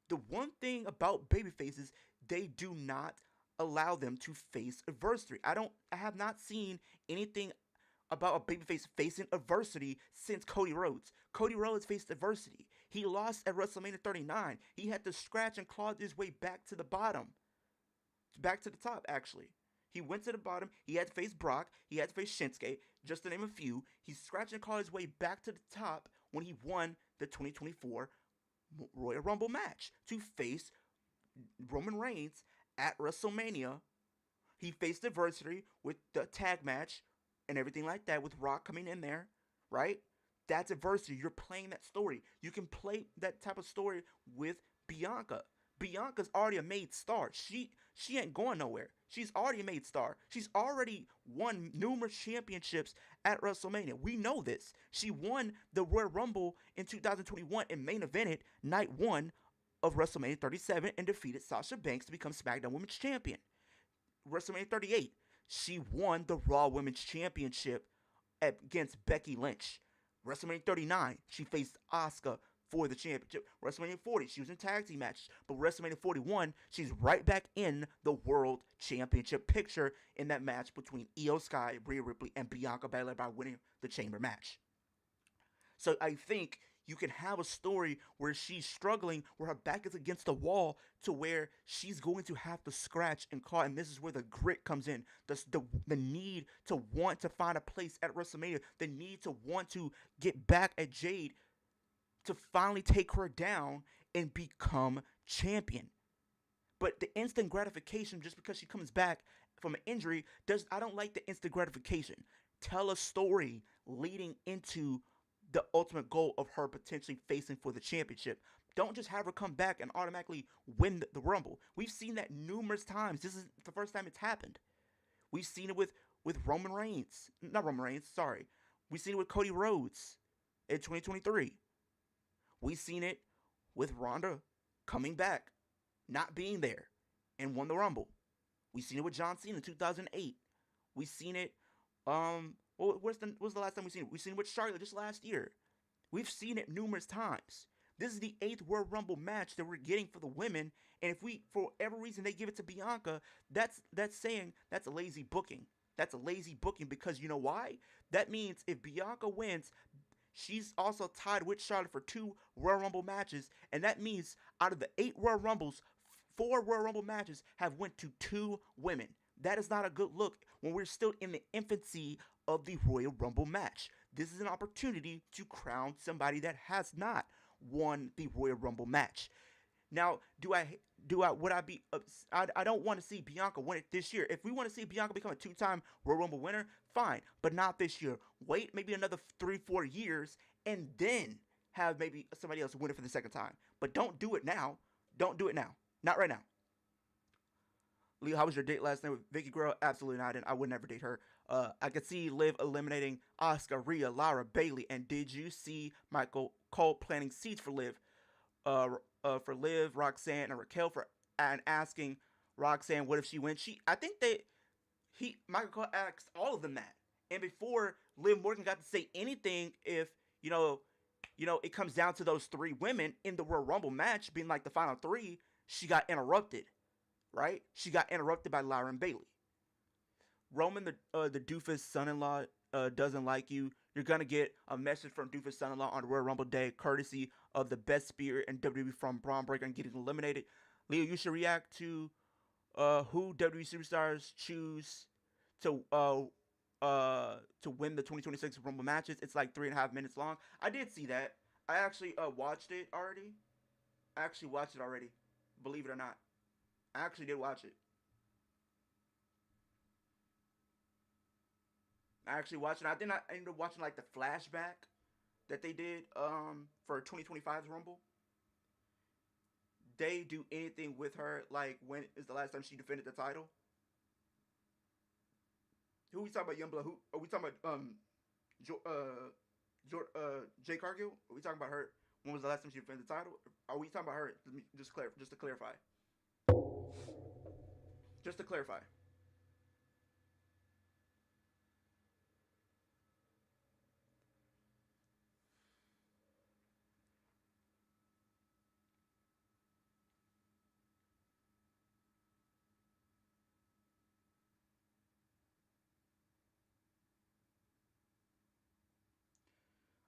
The one thing about baby faces, they do not allow them to face adversity. I have not seen anything about a babyface facing adversity since Cody Rhodes. Cody Rhodes faced adversity. He lost at WrestleMania 39. He had to scratch and claw his way back to the bottom. Back to the top, actually. He went to the bottom. He had to face Brock. He had to face Shinsuke, just to name a few. He scratched and clawed his way back to the top when he won the 2024 Royal Rumble match to face Roman Reigns at WrestleMania. He faced adversity with the tag match and everything like that, with Rock coming in there, right? That's adversity. You're playing that story. You can play that type of story with Bianca. Bianca's already a made star. She ain't going nowhere. She's already a made star. She's already won numerous championships at WrestleMania. We know this. She won the Royal Rumble in 2021 and main evented night one of WrestleMania 37 and defeated Sasha Banks to become SmackDown Women's Champion. WrestleMania 38, she won the Raw Women's Championship against Becky Lynch. WrestleMania 39, she faced Asuka for the championship. WrestleMania 40, she was in tag team matches. But WrestleMania 41, she's right back in the World Championship picture in that match between Io Sky, Rhea Ripley, and Bianca Belair by winning the Chamber match. So I think you can have a story where she's struggling, where her back is against the wall, to where she's going to have to scratch and claw, and this is where the grit comes in. The need to want to find a place at WrestleMania, the need to want to get back at Jade to finally take her down and become champion. But the instant gratification, just because she comes back from an injury, I don't like the instant gratification. Tell a story leading into the ultimate goal of her potentially facing for the championship. Don't just have her come back and automatically win the Rumble. We've seen that numerous times. This is the first time it's happened. We've seen it with Roman Reigns. Not Roman Reigns, sorry. We've seen it with Cody Rhodes in 2023. We've seen it with Ronda coming back, not being there, and won the Rumble. We've seen it with John Cena in 2008. We've seen it, what's the last time we've seen it? We've seen it with Charlotte just last year. We've seen it numerous times. This is the 8th Royal Rumble match that we're getting for the women, and if we, for whatever reason, they give it to Bianca, that's saying that's a lazy booking. That's a lazy booking because you know why? That means if Bianca wins, she's also tied with Charlotte for 2 Royal Rumble matches, and that means out of the 8 Royal Rumbles, 4 Royal Rumble matches have went to 2 women. That is not a good look when we're still in the infancy of the Royal Rumble match. This is an opportunity to crown somebody that has not won the Royal Rumble match. Now, I don't want to see Bianca win it this year. If we want to see Bianca become a 2-time Royal Rumble winner, fine, but not this year. Wait maybe another 3-4 years and then have maybe somebody else win it for the second time. But don't do it now. Don't do it now. Not right now. Leo, how was your date last night with Vicky Guerrero? Absolutely not. I would never date her. I could see Liv eliminating Asuka, Rhea, Lara, Bayley. And did you see Michael Cole planting seeds for Liv? For Liv, Roxanne, and Raquel and asking Roxanne what if she wins. Michael Cole asked all of them that. And before Liv Morgan got to say anything, if it comes down to those 3 women in the Royal Rumble match being like the final 3, she got interrupted. Right? She got interrupted by Lara and Bayley. Roman, the doofus son-in-law, doesn't like you. You're going to get a message from doofus son-in-law on Royal Rumble Day, courtesy of the best spear in WWE from Braun Breaker and getting eliminated. Leo, you should react to who WWE superstars choose to win the 2026 Rumble matches. It's like 3.5 minutes long. I did see that. I actually watched it already. Believe it or not. I actually did watch it. I think I ended up watching like the flashback that they did for 2025's Rumble. They do anything with her, like when is the last time she defended the title? Who we talking about? Youngblood? Who are we talking about? Jo- uh, Jay Cargill? Are we talking about her? When was the last time she defended the title? Are we talking about her? Just to clarify. Just to clarify.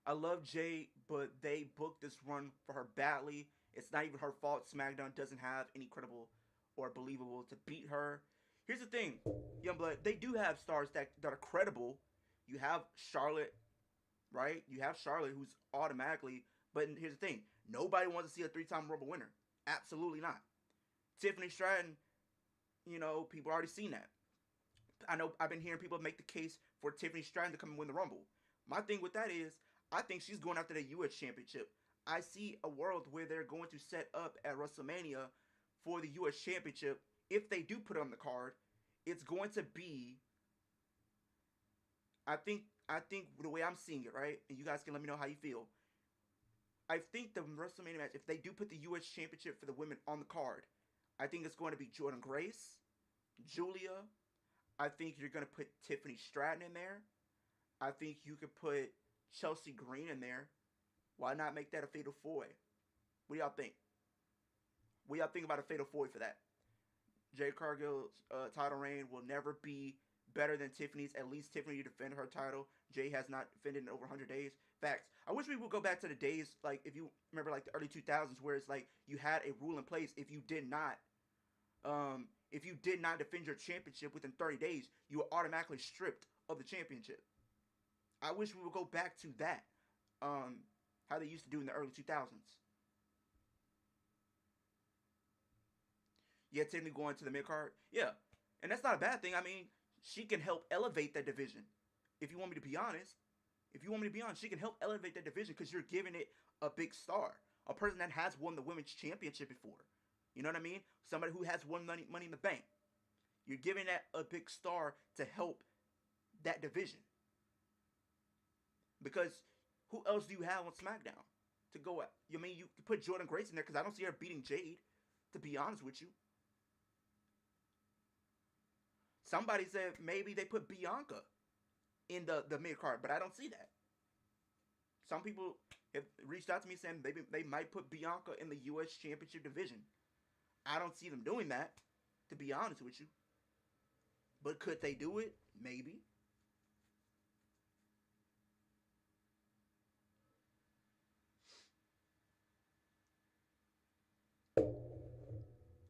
I love Jay, but they booked this run for her badly. It's not even her fault. SmackDown doesn't have any credible or believable to beat her. Here's the thing, Youngblood, they do have stars that are credible. You have Charlotte, right? You have Charlotte, who's automatically. But here's the thing: nobody wants to see a three-time Rumble winner. Absolutely not. Tiffany Stratton, people already seen that. I know I've been hearing people make the case for Tiffany Stratton to come and win the Rumble. My thing with that is, I think she's going after the U.S. Championship. I see a world where they're going to set up at WrestleMania for the U.S. Championship. If they do put it on the card, it's going to be. I think the way I'm seeing it, right, and you guys can let me know how you feel. I think the WrestleMania match, if they do put the U.S. Championship for the women on the card, I think it's going to be Jordynne Grace, Julia. I think you're going to put Tiffany Stratton in there. I think you could put Chelsea Green in there. Why not make that a fatal four way? What do y'all think? What do y'all think about a fatal four way for that? Jade Cargill's title reign will never be better than Tiffany's. At least Tiffany defended her title. Jay has not defended in over 100 days. Facts. I wish we would go back to the days, like, if you remember, like, the early 2000s, where it's like you had a rule in place. If you did not defend your championship within 30 days, you were automatically stripped of the championship. I wish we would go back to that. How they used to do in the early 2000s. Yeah, Tiffany going to the mid card. Yeah, and that's not a bad thing. I mean, she can help elevate that division. If you want me to be honest, she can help elevate that division because you're giving it a big star, a person that has won the women's championship before. You know what I mean? Somebody who has won money in the bank. You're giving that a big star to help that division. Because who else do you have on SmackDown to go at? You mean you put Jordynne Grace in there because I don't see her beating Jade. To be honest with you, somebody said maybe they put Bianca in the mid card, but I don't see that. Some people have reached out to me saying they might put Bianca in the U.S. Championship division. I don't see them doing that, to be honest with you. But could they do it? Maybe.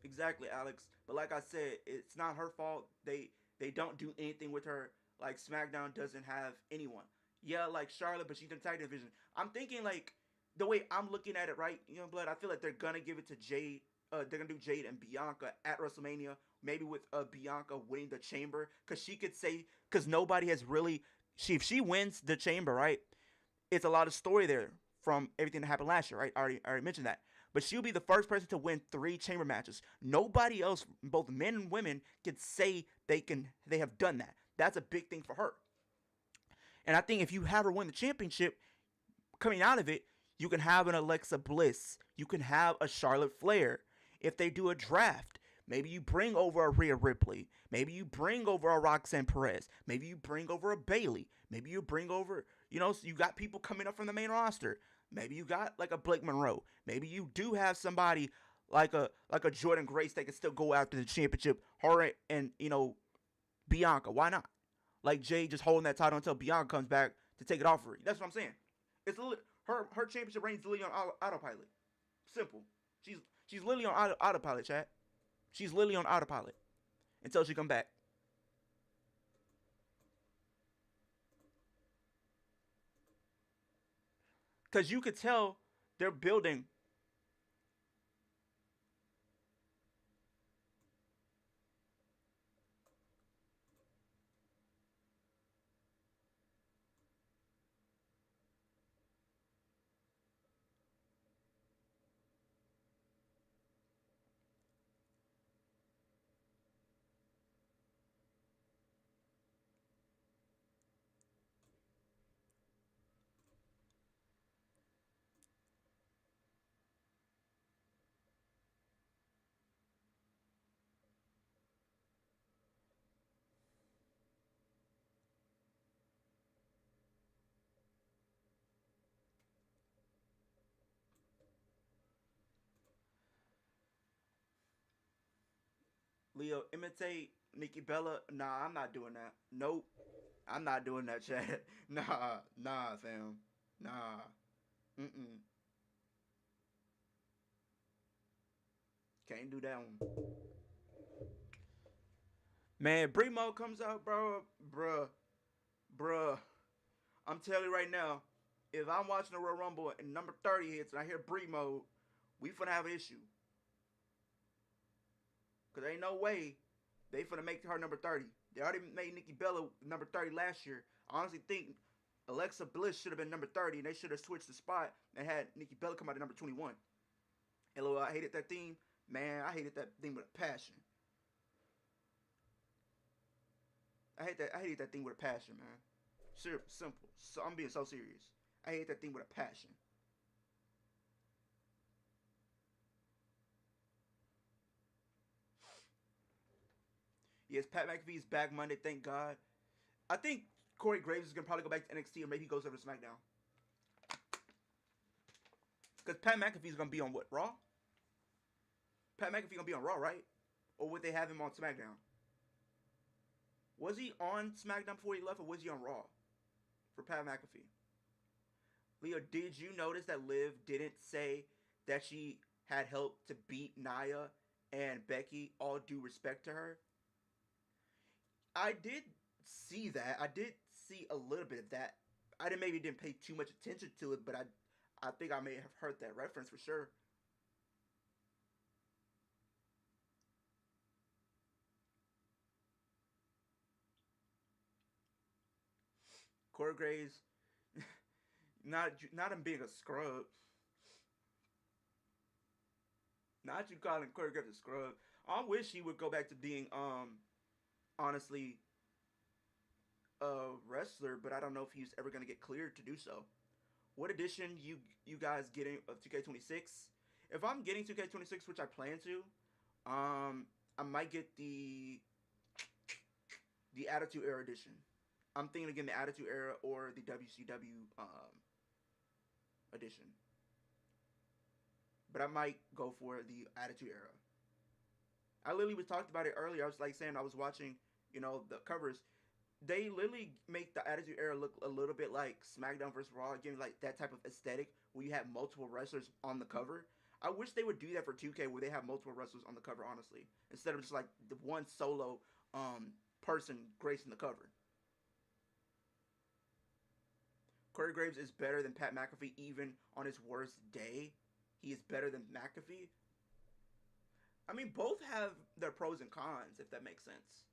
Exactly, Alex. But like I said, it's not her fault. They don't do anything with her. Like SmackDown doesn't have anyone. Yeah, like Charlotte, but she's in the tag division. I'm thinking like the way I'm looking at it, right? Blood. I feel like they're gonna give it to Jade. They're gonna do Jade and Bianca at WrestleMania. Maybe with Bianca winning the Chamber, because she could say, because nobody has really. If she wins the Chamber, right? It's a lot of story there from everything that happened last year, right? I already mentioned that. But she'll be the first person to win 3 chamber matches. Nobody else, both men and women, can say they have done that. That's a big thing for her. And I think if you have her win the championship, coming out of it, you can have an Alexa Bliss. You can have a Charlotte Flair. If they do a draft, maybe you bring over a Rhea Ripley. Maybe you bring over a Roxanne Perez. Maybe you bring over a Bayley. Maybe you bring over, so you got people coming up from the main roster. Maybe you got like a Blake Monroe. Maybe you do have somebody like a Jordynne Grace that can still go after the championship. Her and Bianca. Why not? Like Jay just holding that title until Bianca comes back to take it off her. That's what I'm saying. It's her championship reign is literally on autopilot. Simple. She's literally on autopilot, chat. She's literally on autopilot until she come back. Because you could tell they're building. Leo, imitate Nikki Bella. Nah, I'm not doing that. Nope. I'm not doing that, Chad. Nah, fam. Nah. Mm-mm. Can't do that one. Man, Bremo comes out, bro. Bruh. I'm telling you right now, if I'm watching the Royal Rumble and number 30 hits and I hear Bremo, we finna have an issue. Because ain't no way they finna make her number 30. They already made Nikki Bella number 30 last year. I honestly think Alexa Bliss should have been number 30 and they should have switched the spot and had Nikki Bella come out at number 21. And LOL, I hated that theme. Man, I hated that thing with a passion. I hated that thing with a passion, man. Simple. So I'm being so serious. I hate that thing with a passion. Yes, Pat McAfee's back Monday, thank God. I think Corey Graves is gonna probably go back to NXT or maybe he goes over to SmackDown. Because Pat McAfee's gonna be on what, Raw? Pat McAfee gonna be on Raw, right? Or would they have him on SmackDown? Was he on SmackDown before he left, or was he on Raw for Pat McAfee? Leo, did you notice that Liv didn't say that she had helped to beat Nia and Becky? All due respect to her. I did see that. I did see a little bit of that. I didn't pay too much attention to it, but I think I may have heard that reference for sure. Corey Graves, not him being a scrub. Not you calling Corey Graves a scrub. I wish he would go back to being honestly a wrestler, but I don't know if he's ever gonna get cleared to do so. What edition you guys getting of 2K26? If I'm getting 2K26, which I plan to, I might get the Attitude Era edition. I'm thinking of getting the Attitude Era or the WCW edition. But I might go for the Attitude Era. I literally was talked about it earlier. I was like saying I was watching, the covers. They literally make the Attitude Era look a little bit like SmackDown vs. Raw, giving like that type of aesthetic where you have multiple wrestlers on the cover. I wish they would do that for 2K where they have multiple wrestlers on the cover, honestly, instead of just like the one solo person gracing the cover. Corey Graves is better than Pat McAfee even on his worst day. He is better than McAfee. I mean, both have their pros and cons, if that makes sense.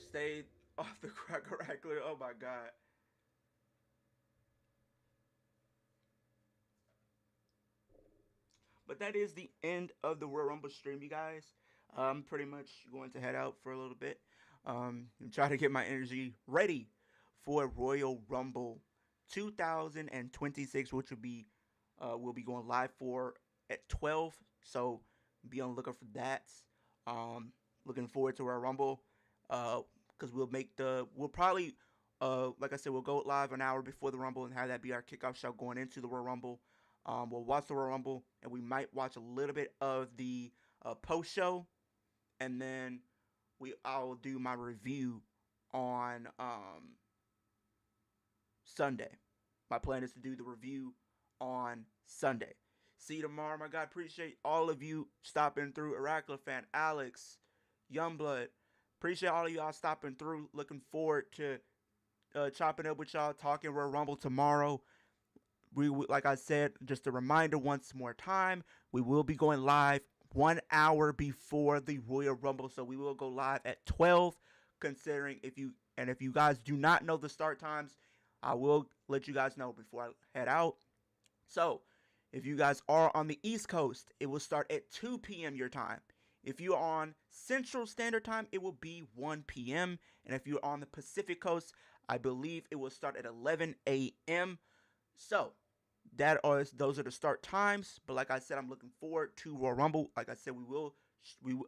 Stay off the cracker rackler. Oh my god. But that is the end of the Royal Rumble stream, you guys. I'm pretty much going to head out for a little bit. And try to get my energy ready for Royal Rumble 2026, which will be we'll be going live for at 12. So be on the lookout for that. Looking forward to Royal Rumble. Because we'll probably like I said, we'll go live an hour before the Rumble and have that be our kickoff show going into the Royal Rumble. We'll watch the Royal Rumble and we might watch a little bit of the post show, and then I'll do my review on Sunday. My plan is to do the review on Sunday. See you tomorrow, my God. Appreciate all of you stopping through. Oracle fan, Alex, Youngblood. Appreciate all of y'all stopping through. Looking forward to chopping up with y'all, talking Royal Rumble tomorrow. Like I said, just a reminder once more time, we will be going live 1 hour before the Royal Rumble, so we will go live at 12. Considering if you guys do not know the start times, I will let you guys know before I head out. So if you guys are on the East Coast, it will start at 2 p.m. your time. If you're on Central Standard Time, it will be 1 p.m. And if you're on the Pacific Coast, I believe it will start at 11 a.m. So those are the start times. But like I said, I'm looking forward to Royal Rumble. Like I said,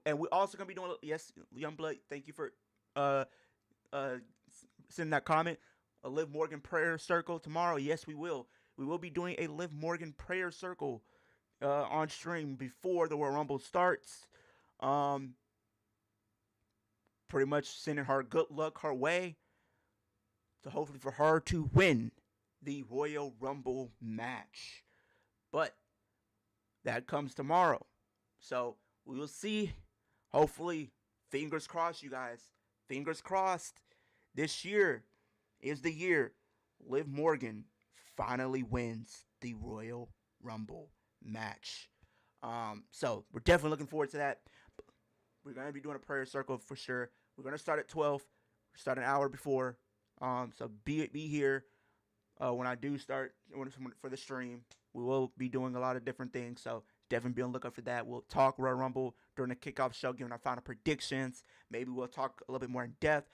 and we're also gonna be doing, yes, Youngblood. Thank you for uh uh sending that comment. A Liv Morgan prayer circle tomorrow. Yes, we will. We will be doing a Liv Morgan prayer circle on stream before the Royal Rumble starts. Um, Pretty much sending her good luck her way, to hopefully for her to win the Royal Rumble match. But that comes tomorrow. So we will see. Hopefully, fingers crossed, you guys. Fingers crossed. This year is the year Liv Morgan finally wins the Royal Rumble match. So we're definitely looking forward to that. We're gonna be doing a prayer circle for sure. We're gonna start at 12. We start an hour before. So be here when I do start for the stream. We will be doing a lot of different things. So definitely be on the lookout for that. We'll talk Royal Rumble during the kickoff show, giving our final predictions. Maybe we'll talk a little bit more in depth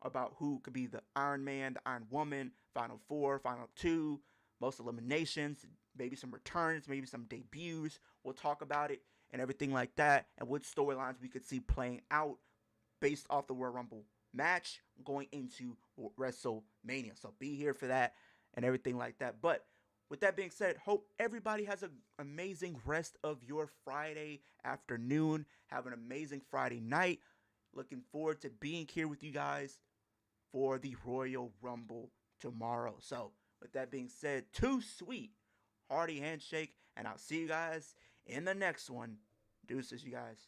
about who could be the Iron Man, the Iron Woman, Final Four, Final Two, most eliminations, maybe some returns, maybe some debuts. We'll talk about it and everything like that, and what storylines we could see playing out based off the Royal Rumble match going into WrestleMania. So be here for that and everything like that. But with that being said, hope everybody has an amazing rest of your Friday afternoon. Have an amazing Friday night. Looking forward to being here with you guys for the Royal Rumble tomorrow. So with that being said, too sweet, hearty handshake, and I'll see you guys in the next one. Deuces, you guys.